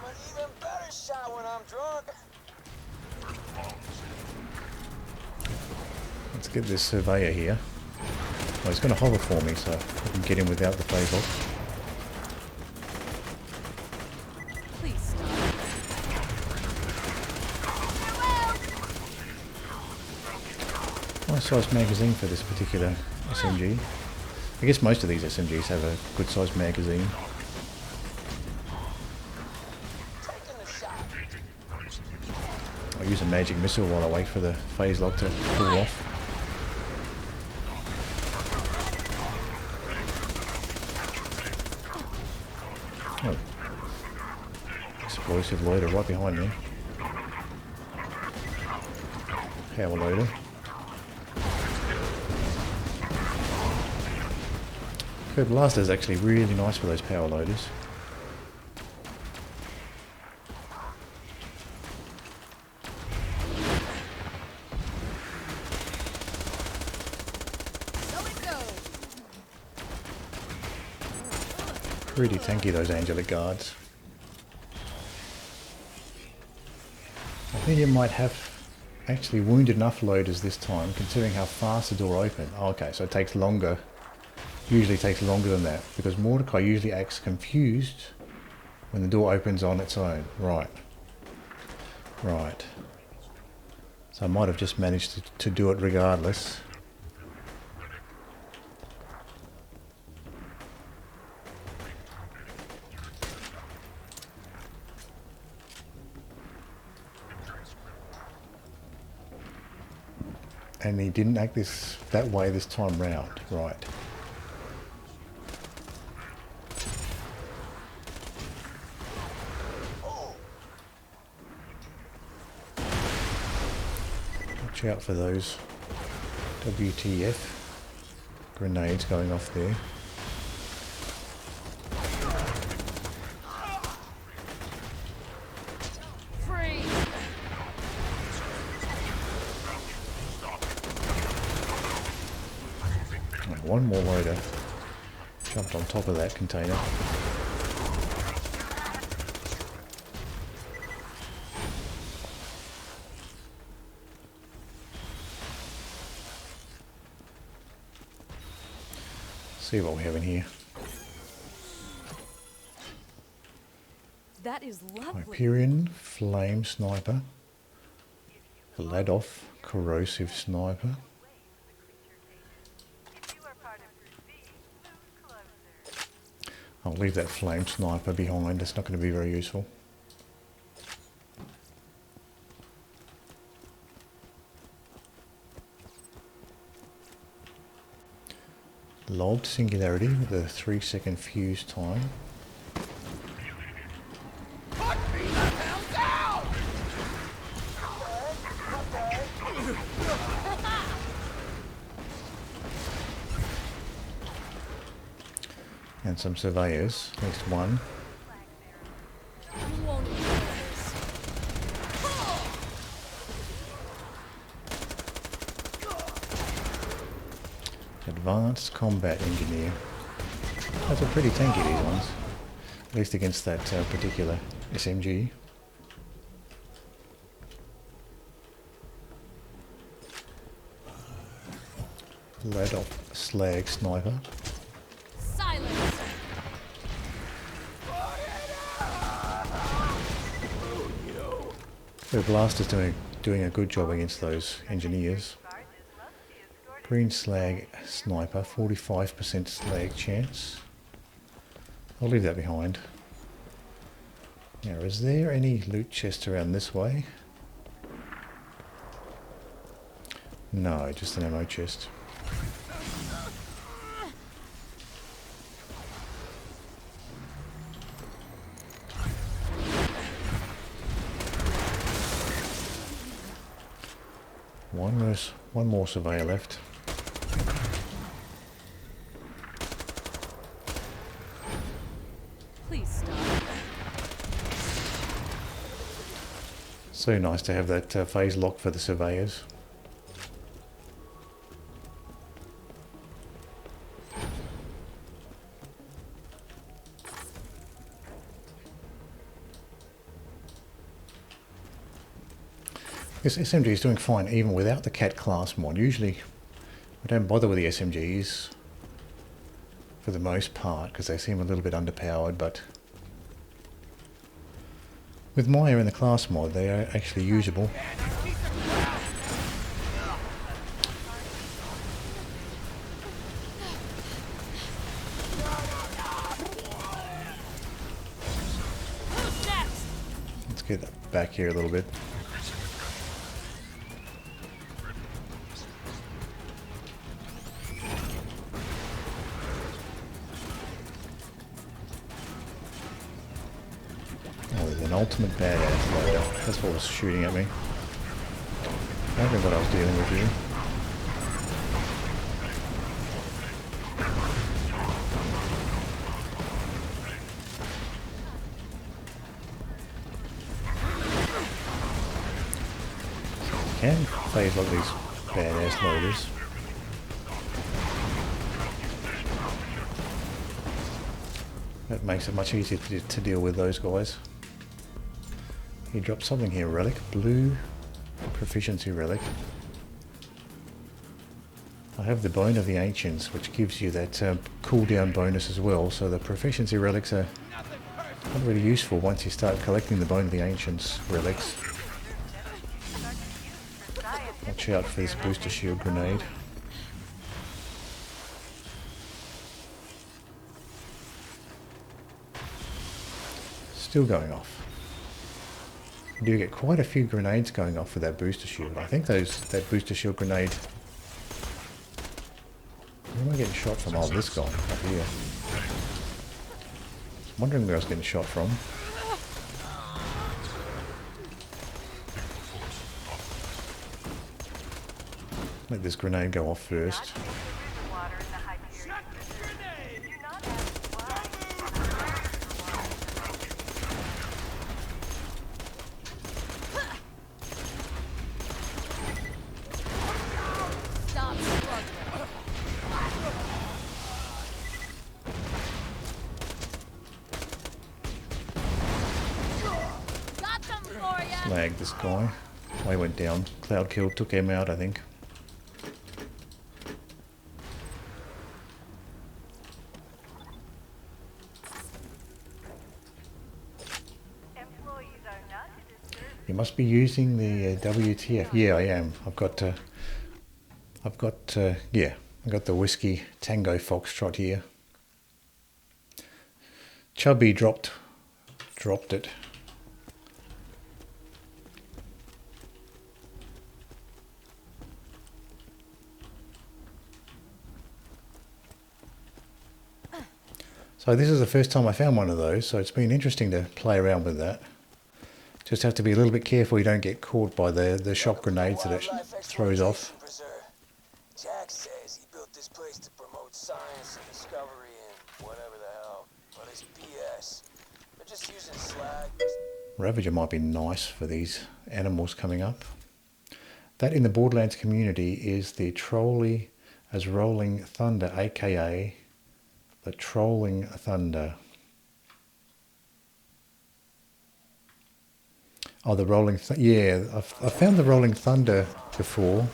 an even better shot when I'm drunk. Let's get this surveyor here. Oh, he's going to hover for me, so I can get him without the phase lock. Please stop. Nice sized magazine for this particular SMG. I guess most of these SMGs have a good sized magazine. I'll use a magic missile while I wait for the phase lock to pull off. Oh. Explosive loader right behind me. Power loader. Kerblaster is actually really nice for those power loaders. Pretty tanky, those angelic guards. I think you might have actually wounded enough loaders this time, considering how fast the door opened. Oh, okay, so it takes longer. Usually takes longer than that, because Mordecai usually acts confused when the door opens on its own. Right. Right. So I might have just managed to do it regardless. And he didn't act that way this time round, right. Watch out for those WTF grenades going off there. One more loader jumped on top of that container. See what we have in here. That is lovely. Hyperion flame sniper. Ladoff corrosive sniper. I'll leave that flame sniper behind, it's not going to be very useful. Logged singularity with a 3-second fuse time. And some surveyors, at least one. Advanced combat engineer. Those are pretty tanky, these ones. At least against that particular SMG. Ladoff slag sniper. Kerblaster's doing a good job against those engineers. Green slag sniper, 45% slag chance. I'll leave that behind. Now, is there any loot chest around this way? No, just an ammo chest. One more surveyor left. Please stop. So nice to have that phase lock for the surveyors. This SMG is doing fine even without the cat class mod. Usually I don't bother with the SMGs for the most part because they seem a little bit underpowered, but with Maya in the class mod they are actually usable. Let's get that back here a little bit. Ultimate badass loader. That's what was shooting at me. I don't know what I was dealing with here. Can phase like these badass loaders. That makes it much easier to deal with those guys. He dropped something here, relic, blue proficiency relic. I have the bone of the ancients, which gives you that cooldown bonus as well, so the proficiency relics are not really useful once you start collecting the bone of the ancients relics. Watch out for this booster shield grenade. Still going off. You do get quite a few grenades going off with that booster shield. I think that booster shield grenade... Where am I getting shot from? Oh, this guy up here. I'm wondering where I was getting shot from. Let this grenade go off first. Lag this guy. I went down. Cloud kill took him out, I think. You must be using the WTF. Yeah, I am. I've got the Wiskey Tango Foxtrot here. Chubby dropped it. So this is the first time I found one of those, so it's been interesting to play around with that. Just have to be a little bit careful you don't get caught by the shock grenades that it throws off. Jack says he built this place to promote science and discovery and whatever the hell. But it's BS. They're just using slag. Ravager might be nice for these animals coming up. That in the Borderlands community is the Torgue Rolling Thunder, aka the Rolling Thunder. Oh, the Rolling yeah, I've found the Rolling Thunder before.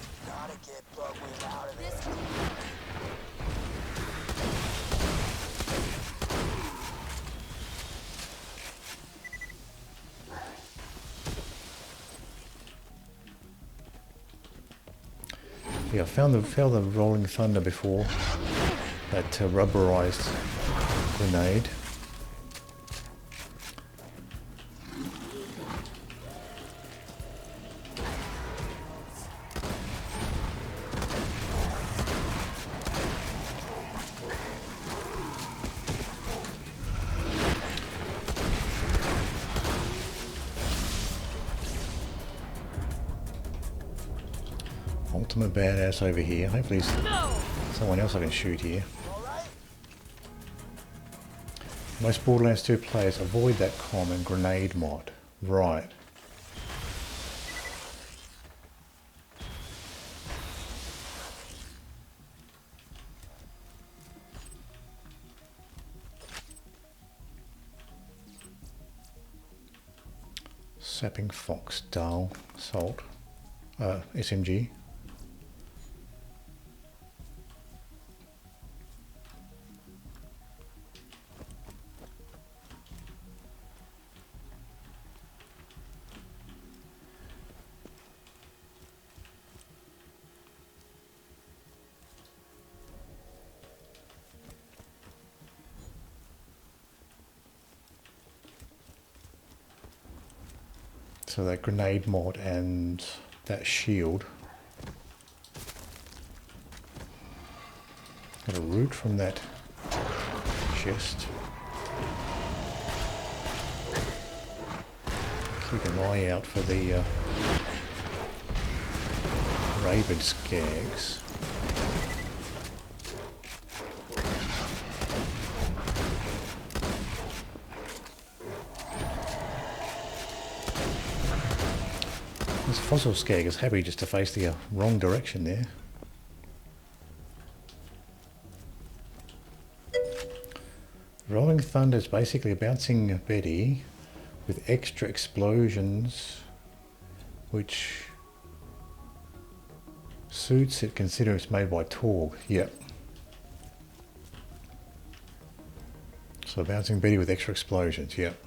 Yeah, I found the Rolling Thunder before. That rubberized grenade. Ultimate badass over here. Hopefully there's someone else I can shoot here. Most Borderlands 2 players avoid that common grenade mod. Right. Sapping Fox, Dahl, Assault, SMG. So that grenade mod and that shield. Got a root from that chest. Keep an eye out for the rabid skags. This fossil skag is happy just to face the wrong direction there. Rolling Thunder is basically a bouncing Betty with extra explosions, which suits it considering it's made by Torgue. Yep. So bouncing Betty with extra explosions, yep.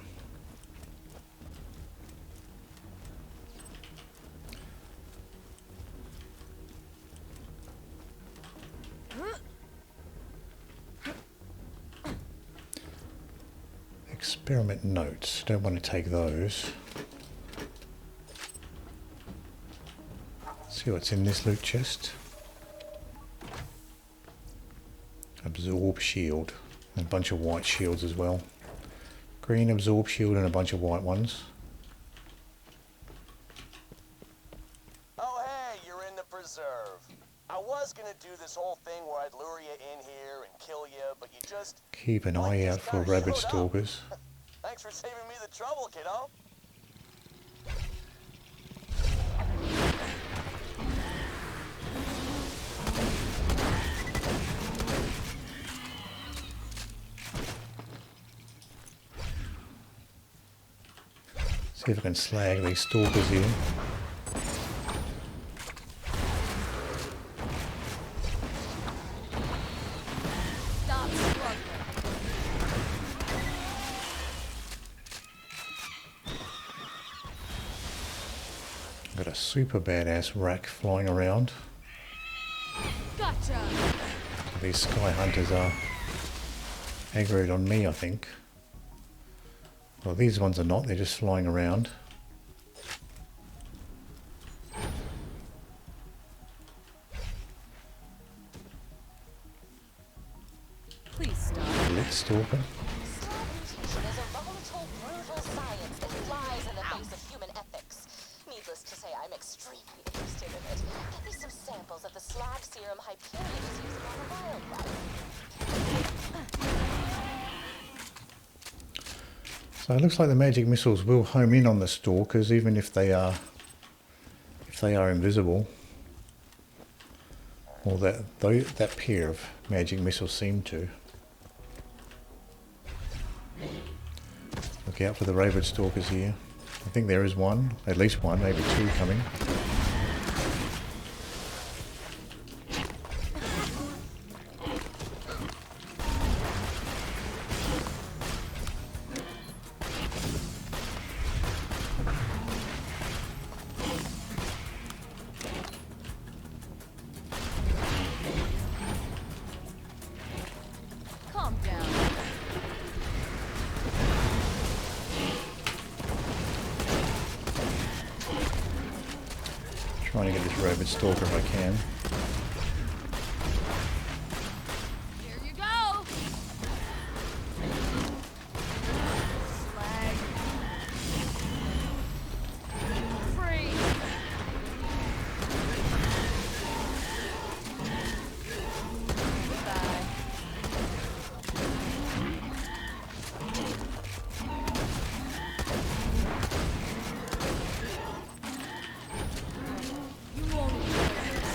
Experiment notes, don't want to take those. See what's in this loot chest. Absorb shield, and a bunch of white shields as well. Green absorb shield and a bunch of white ones. Oh hey, you're in the preserve. I was gonna do this whole thing where I'd lure you in here and kill you, but you just... Keep an eye out for rabid stalkers. Thanks for saving me the trouble, kiddo. See if I can slag these stalkers here. Got a super badass rack flying around. Gotcha. These sky hunters are aggroed on me, I think. Well, these ones are not, they're just flying around. Please stop. Blitz stalker. Slavitation is a volatile, brutal science that flies in the face of human ethics. Needless to say, I'm extremely interested in it. Get me some samples of the slag serum Hyperion is using on the wildlife. So it looks like the magic missiles will home in on the stalkers, even if they are invisible. Or that pair of magic missiles seem to. Look out for the rabid stalkers here. I think there is one, at least one, maybe two coming. Calm down. Trying to get this rabid stalker if I can. Here you go. Slag. Free. Goodbye. You won't enjoy this.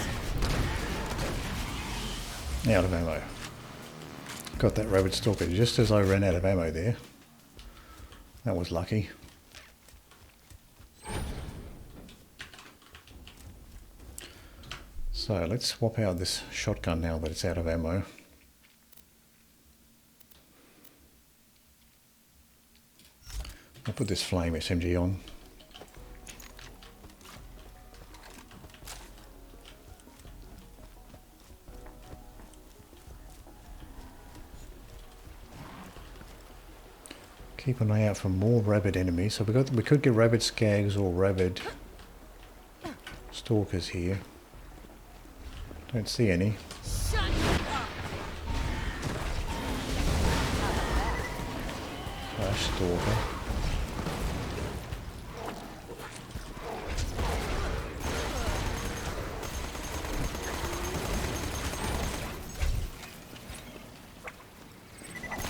Out of ammo. Got that rabid stalker just as I ran out of ammo there. That was lucky. So let's swap out this shotgun now that it's out of ammo. I'll put this flame SMG on. Keep an eye out for more rabid enemies. So we could get rabid skags or rabid stalkers here. Don't see any. Shut up. Flash stalker.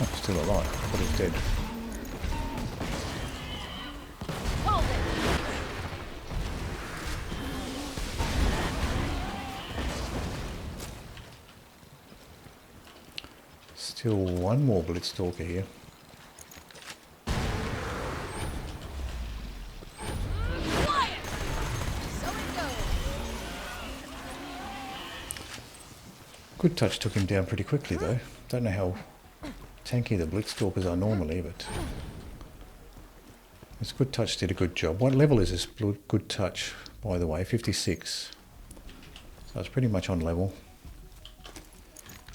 Oh, still alive. I thought he's dead. Hold it. Still one more Blitzstalker here. Quiet. So it goes. Good touch took him down pretty quickly though. Don't know how tanky the Blitzstalkers are normally, but this Good Touch did a good job. What level is this Good Touch, by the way? 56. So it's pretty much on level.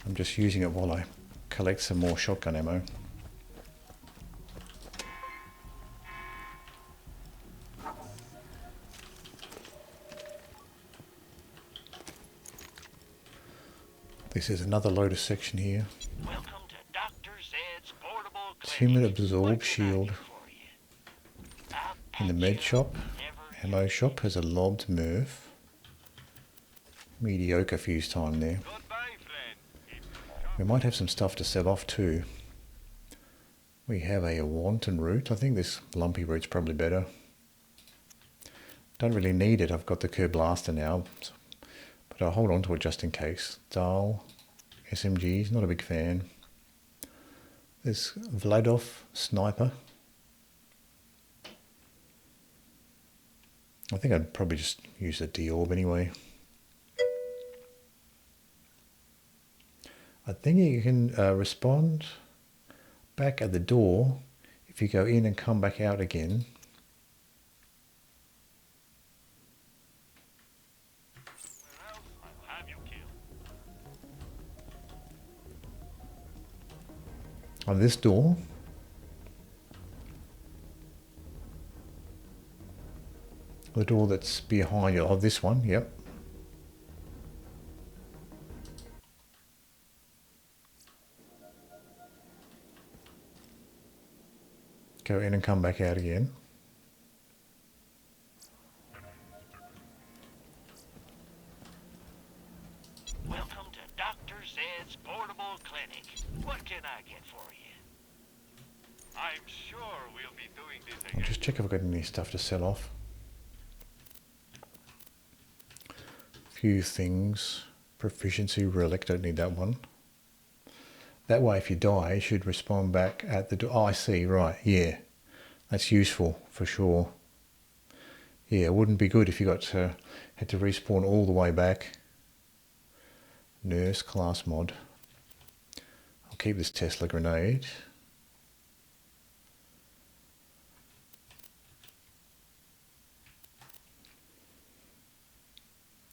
I'm just using it while I collect some more shotgun ammo. This is another Lotus section here. Welcome to Dr. Zed's portable Timid Absorb Shield. In the med shop, ammo shop has a lobbed Murph. Mediocre fuse time there. We might have some stuff to sell off too. We have a wanton root. I think this lumpy root's probably better. Don't really need it. I've got the Kerblaster now, but I'll hold on to it just in case. Dahl, SMGs, not a big fan. There's Vladov Sniper. I think I'd probably just use the deorb anyway. I think you can respond back at the door if you go in and come back out again. On this door. The door that's behind you. Oh, this one, yep. Go in and come back out again. Welcome to Dr. Zed's portable clinic. What can I get for you? I'm sure we'll be doing this again. I'll just check if I've got any stuff to sell off. Few things. Proficiency relic, don't need that one. That way if you die, you should respawn back at the door. Oh, I see, right, yeah. That's useful for sure. Yeah, it wouldn't be good if you had to respawn all the way back. Nurse class mod. I'll keep this Tesla grenade.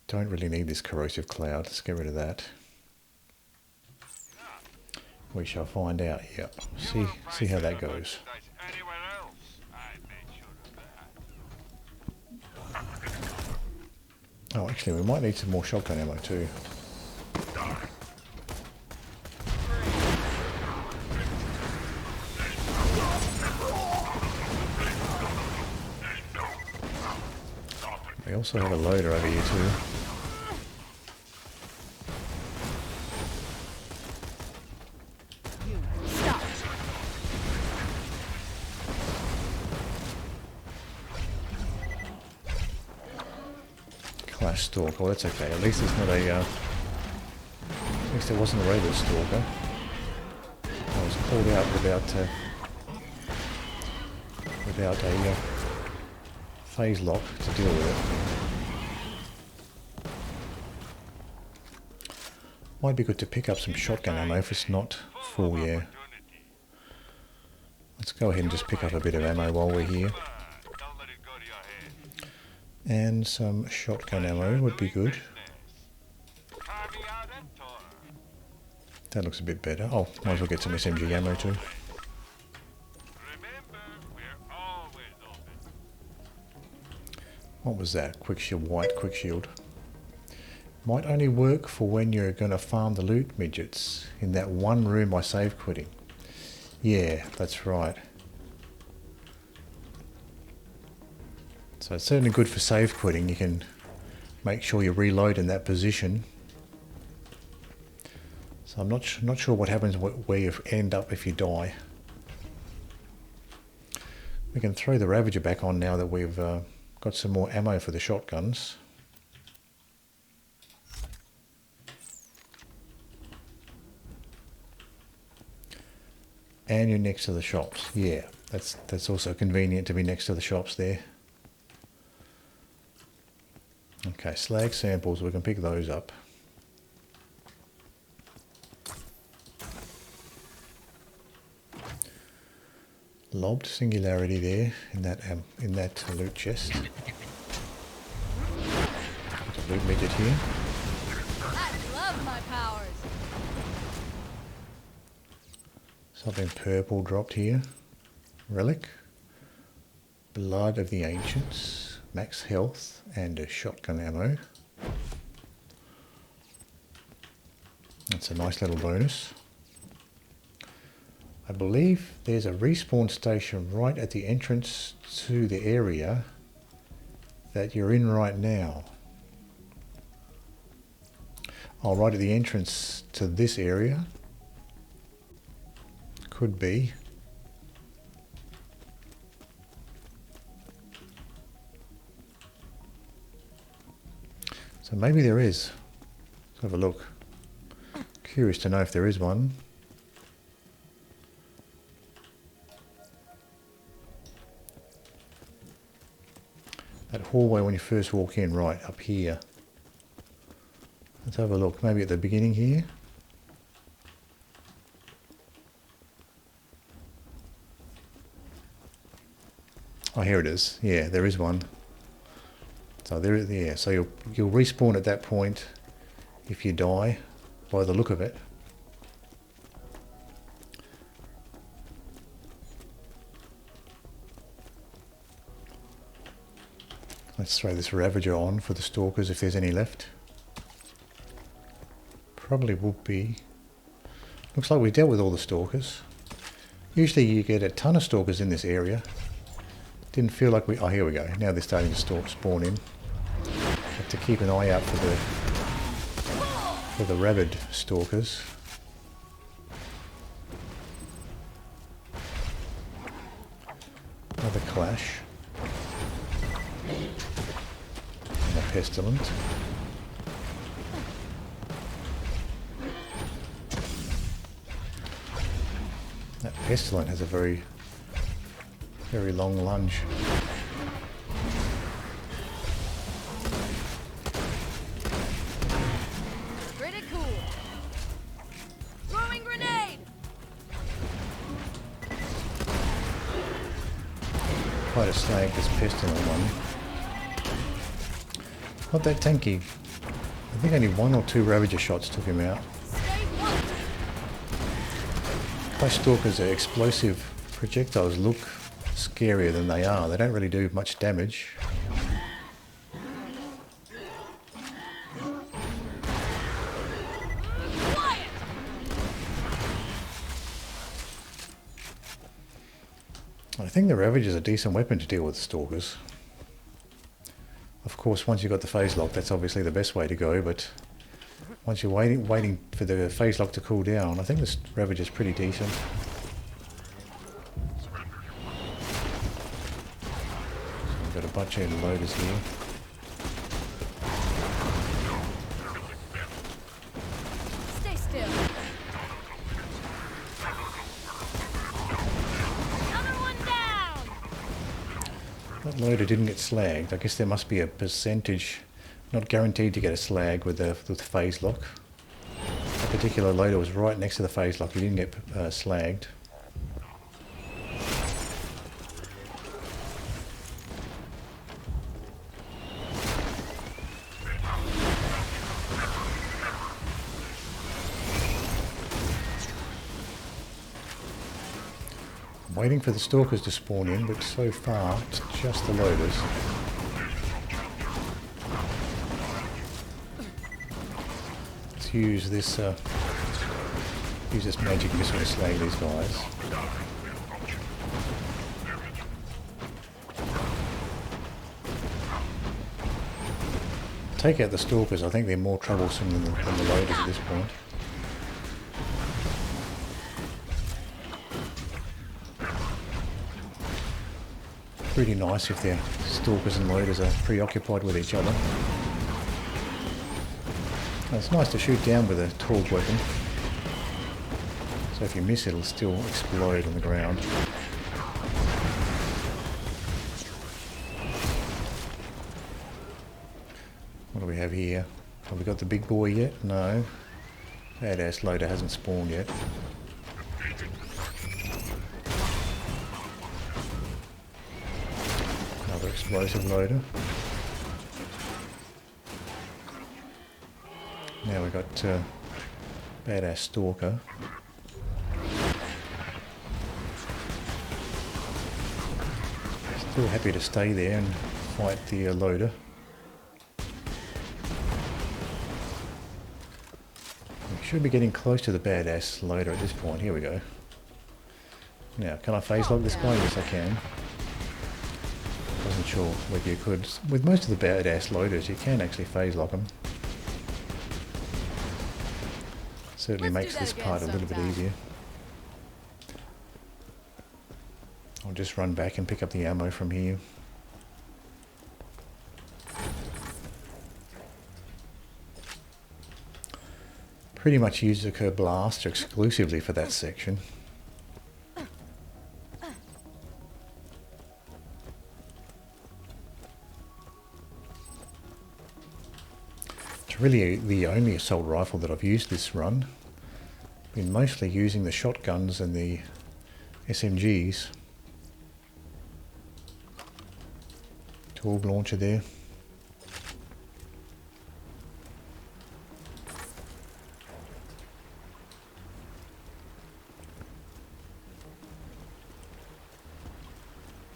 Don't really need this corrosive cloud. Let's get rid of that. We shall find out. Yep. See how that goes. Oh, actually, we might need some more shotgun ammo too. We also have a loader over here too. Clash stalker. Well, that's okay. At least it's not a. At least it wasn't a regular stalker. I was called out without a phase lock to deal with it. Might be good to pick up some shotgun ammo if it's not full. Yeah. Let's go ahead and just pick up a bit of ammo while we're here. And some shotgun ammo would be good. That looks a bit better. Oh, might as well get some SMG ammo too. What was that? Quick shield, white quick shield. Might only work for when you're going to farm the loot midgets in that one room I save quitting. Yeah, that's right. So it's certainly good for save quitting. You can make sure you reload in that position. So I'm not sure what happens where you end up if you die. We can throw the Ravager back on now that we've got some more ammo for the shotguns. And you're next to the shops. Yeah, that's also convenient to be next to the shops there. Okay, slag samples, we can pick those up. Lobbed singularity there in that loot chest. Got a loot midget here. I love my powers. Something purple dropped here. Relic. Blood of the Ancients. Max health and a shotgun ammo. That's a nice little bonus. I believe there's a respawn station right at the entrance to the area that you're in right now. Oh, right at the entrance to this area. Could be. So maybe there is. Let's have a look. Curious to know if there is one. That hallway when you first walk in, right up here. Let's have a look. Maybe at the beginning here. Oh, here it is. Yeah, there is one. So there, yeah. So you'll respawn at that point if you die, by the look of it. Let's throw this Ravager on for the stalkers if there's any left. Probably will be. Looks like we dealt with all the stalkers. Usually you get a ton of stalkers in this area. Didn't feel like we. Oh, here we go. Now they're starting to spawn in. Have to keep an eye out for the rabid stalkers. Another clash. And a pestilent. That pestilent has a very long lunge. Pretty cool. Throwing grenade. Quite a slag this pestilent one. Not that tanky. I think only 1 or 2 Ravager shots took him out. Flash Stalkers' explosive projectiles look scarier than they are. They don't really do much damage. I think the Ravage is a decent weapon to deal with Stalkers. Of course, once you've got the phase lock, that's obviously the best way to go, but once you're waiting for the phase lock to cool down, I think this Ravage is pretty decent. So we've got a bunch of loaders here. Stay still. That loader didn't get slagged. I guess there must be a percentage, not guaranteed to get a slag with the phase lock. That particular loader was right next to the phase lock. He didn't get slagged. Waiting for the Stalkers to spawn in, but so far it's just the loaders. Let's use this magic missile to slay these guys. Take out the Stalkers. I think they're more troublesome than the loaders at this point. Pretty nice if their Stalkers and loaders are preoccupied with each other. And it's nice to shoot down with a Torgue weapon. So if you miss, it'll still explode on the ground. What do we have here? Have we got the big boy yet? No. Badass loader hasn't spawned yet. Another explosive loader. Now we've got badass Stalker. Still happy to stay there and fight the loader. We should be getting close to the badass loader at this point. Here we go. Now, can I phase lock this guy? Yes, I can. Wasn't sure whether you could. With most of the badass loaders, you can actually phase lock them. Certainly makes this part a little bit easier. I'll just run back and pick up the ammo from here. Pretty much use the Kerblaster exclusively for that section. It's really the only assault rifle that I've used this run. Been mostly using the shotguns and the SMGs. Torgue launcher there.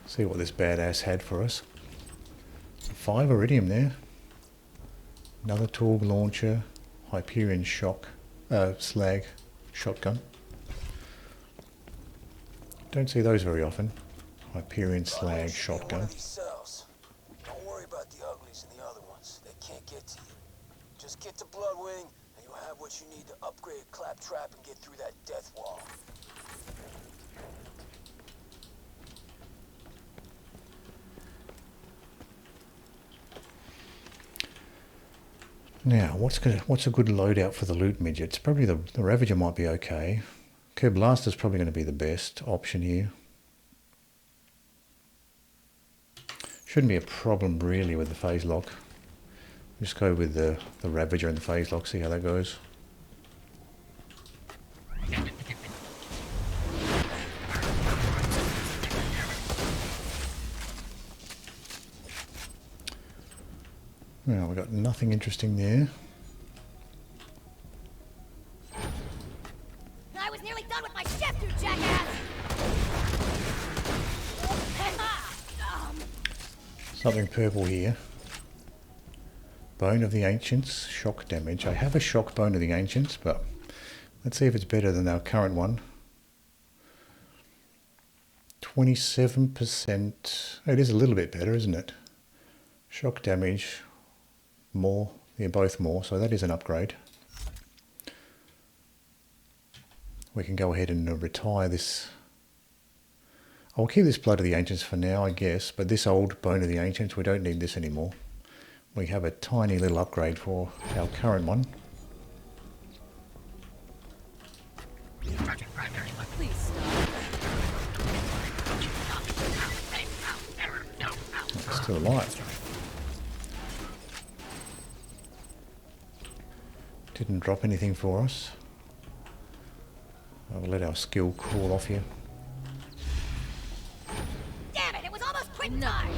See what this badass had for us. 5 iridium there. Another Torgue launcher, Hyperion slag shotgun. Don't see those very often. Hyperion slag shotgun. Don't worry about the uglies and the other ones. They can't get to you. Just get to Bloodwing and you'll have what you need to upgrade Claptrap and get through that death wall. Now, what's a good loadout for the loot midgets? Probably the Ravager might be okay. Kerblaster's probably going to be the best option here. Shouldn't be a problem really with the phase lock. Just go with the Ravager and the phase lock, see how that goes. Well, we've got nothing interesting there. I was nearly done with my ship! you, jackass! Something purple here. Bone of the Ancients, shock damage. I have a shock bone of the Ancients, but let's see if it's better than our current one. 27%. Oh, it is a little bit better, isn't it? Shock damage, more. They're both more, so that is an upgrade. We can go ahead and retire this. I'll keep this Blood of the Ancients for now, I guess, but this old Bone of the Ancients, we don't need this anymore. We have a tiny little upgrade for our current one. Please stop. It's still alive. Didn't drop anything for us. I'll let our skill cool off here. Damn it! It was almost quick time.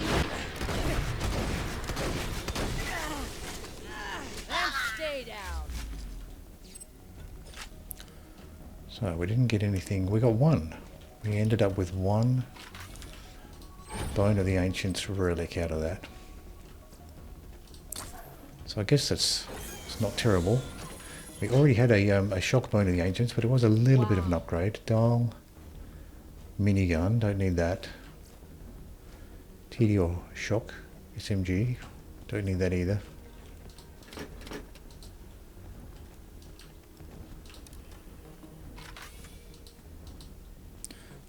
And stay down. So we didn't get anything. We got one. We ended up with one Bone of the Ancients relic out of that. So I guess it's not terrible. We already had a shock Bone of the Ancients, but it was a little bit of an upgrade. Dial, minigun, don't need that. TD or shock, SMG, don't need that either.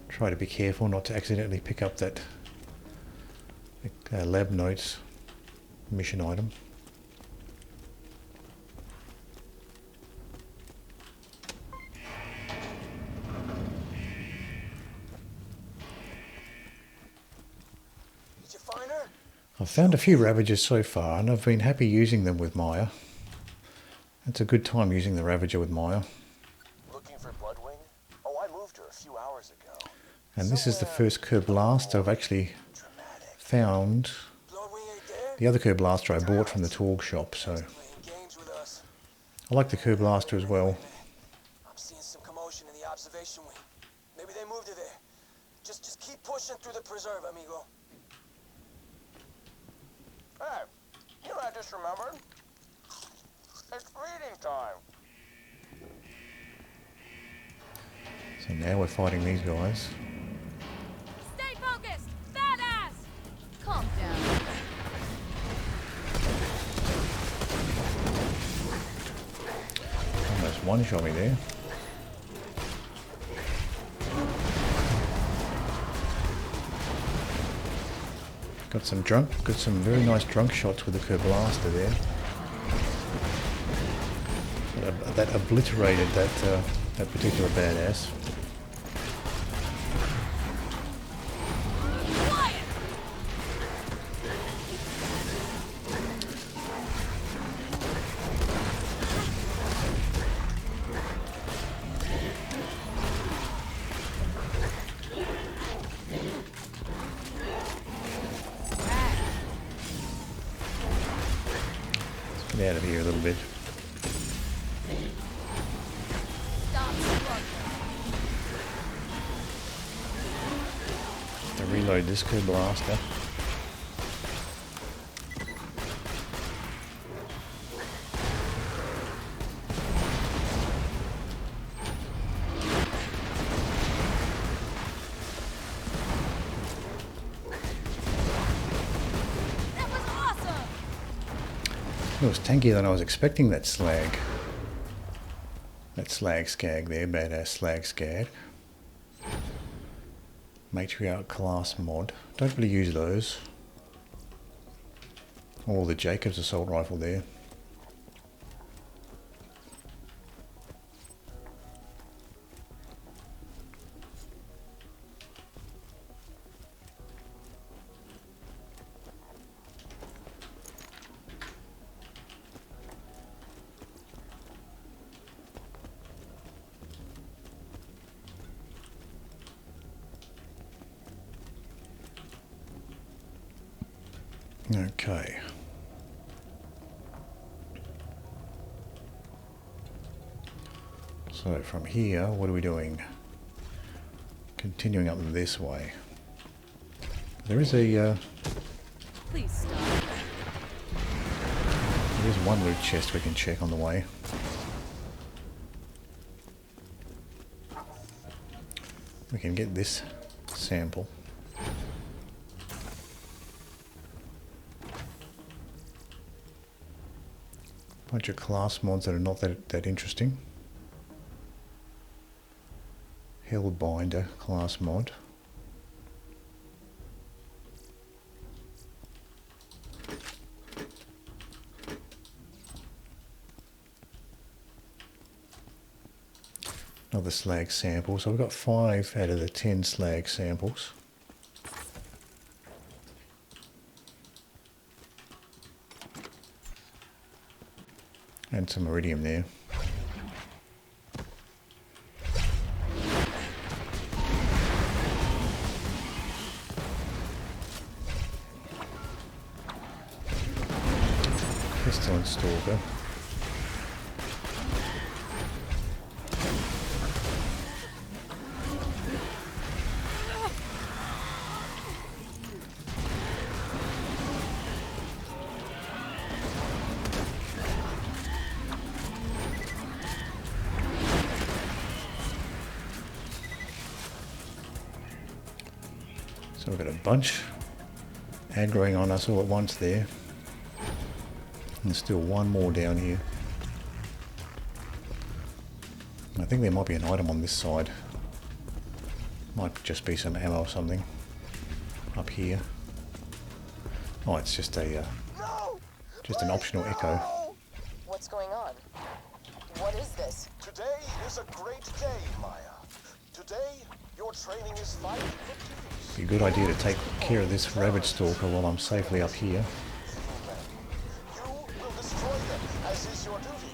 Try to be careful not to accidentally pick up that lab notes mission item. Did you find her? I've found a few Ravagers so far, and I've been happy using them with Maya. It's a good time using the Ravager with Maya. Looking for Bloodwing? Oh, I moved her a few hours ago. And this is the first Kerblaster I've actually found. The other Kerblaster I bought from the Torgue shop, so I like the Kerblaster as well. I'm seeing some commotion in the observation wing. Maybe they moved her there. Just keep pushing through the preserve, amigo. Hey, you know what I just remembered? It's reading time. So now we're fighting these guys. Stay focused! Badass! Calm down. Almost one-shot me there. Got some very nice drunk shots with the Kerblaster there. That obliterated that particular badass. Get out of here a little bit. To reload this Kerblaster. It was tankier than I was expecting, that slag. That slag skag there, badass slag skag. Matriarch class mod. Don't really use those. Or the Jacobs assault rifle there. Okay. So from here, what are we doing? continuing up this way. There is a Please stop. there's one loot chest we can check on the way. We can get this sample. Bunch of class mods that are not that interesting. Hellbinder class mod. Another slag sample. So we've got 5 out of the 10 slag samples. And some iridium there. Crystalline Stalker. So we've got a bunch aggroing on us all at once there. And there's still one more down here. I think there might be an item on this side. Might just be some ammo or something up here. Oh, it's just a just an optional echo. What's going on? What is this? Today is a great day, Maya. Today, your training is finally complete. Be a good idea to take care of this rabbit stalker while I'm safely up here. You will destroy them, as is your duty.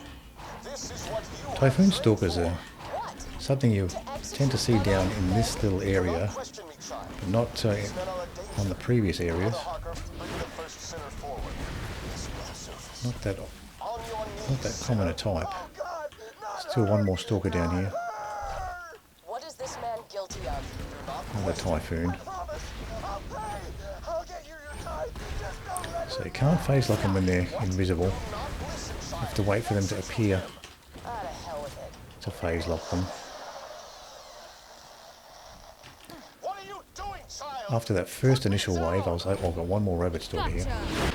This is what you Typhoon have stalkers trained are What? something you tend to see down in this little for. area, Don't question me, child. but not Men on a date. on the previous areas. Mother Harker, bring the first sinner forward. This will surface. Not that On your knees, not that common a type. Oh, God, not Still one more stalker down here. her. What is this man guilty of? Another typhoon. Promise, I'll pay. I'll get you your tithe. Just don't let So you can't phase lock them when they're invisible. not listen, You child. have to wait for them to appear Ah, to hell with it. to phase lock them. What are you doing, child? After that first initial wave, I was like, oh, I've got one more rabbit stalker here. Gotcha.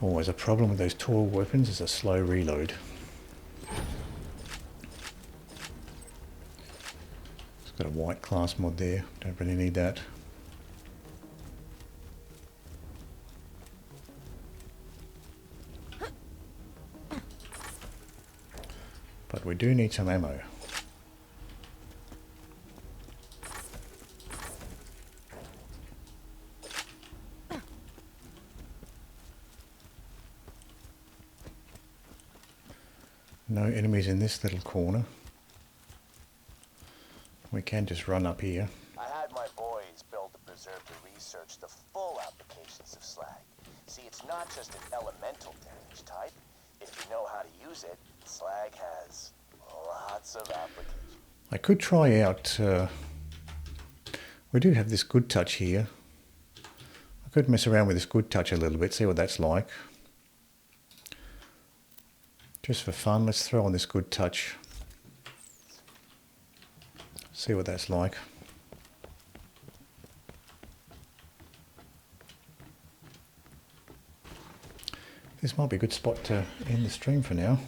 Always a problem with those Torgue weapons is a slow reload. It's got a white class mod there, don't really need that. But we do need some ammo. No enemies in this little corner. We can just run up here. I had my boys build a preserve to research the full applications of slag. See, it's not just an elemental damage type. If you know how to use it, slag has lots of applications. I could try out, we do have this good touch here. I could mess around with this good touch a little bit, see what that's like. Just for fun, let's throw on this good touch. See what that's like. This might be a good spot to end the stream for now.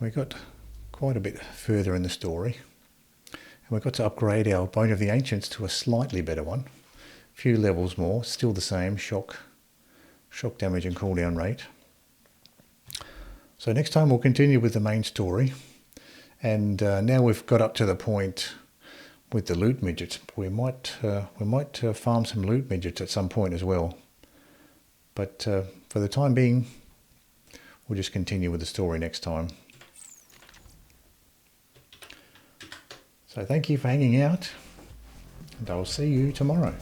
We got quite a bit further in the story. And we got to upgrade our Bone of the Ancients to a slightly better one. A few levels more, still the same, shock damage and cooldown rate. So next time we'll continue with the main story. And now we've got up to the point with the loot midgets. We might farm some loot midgets at some point as well. But for the time being, we'll just continue with the story next time. So thank you for hanging out, and I'll see you tomorrow.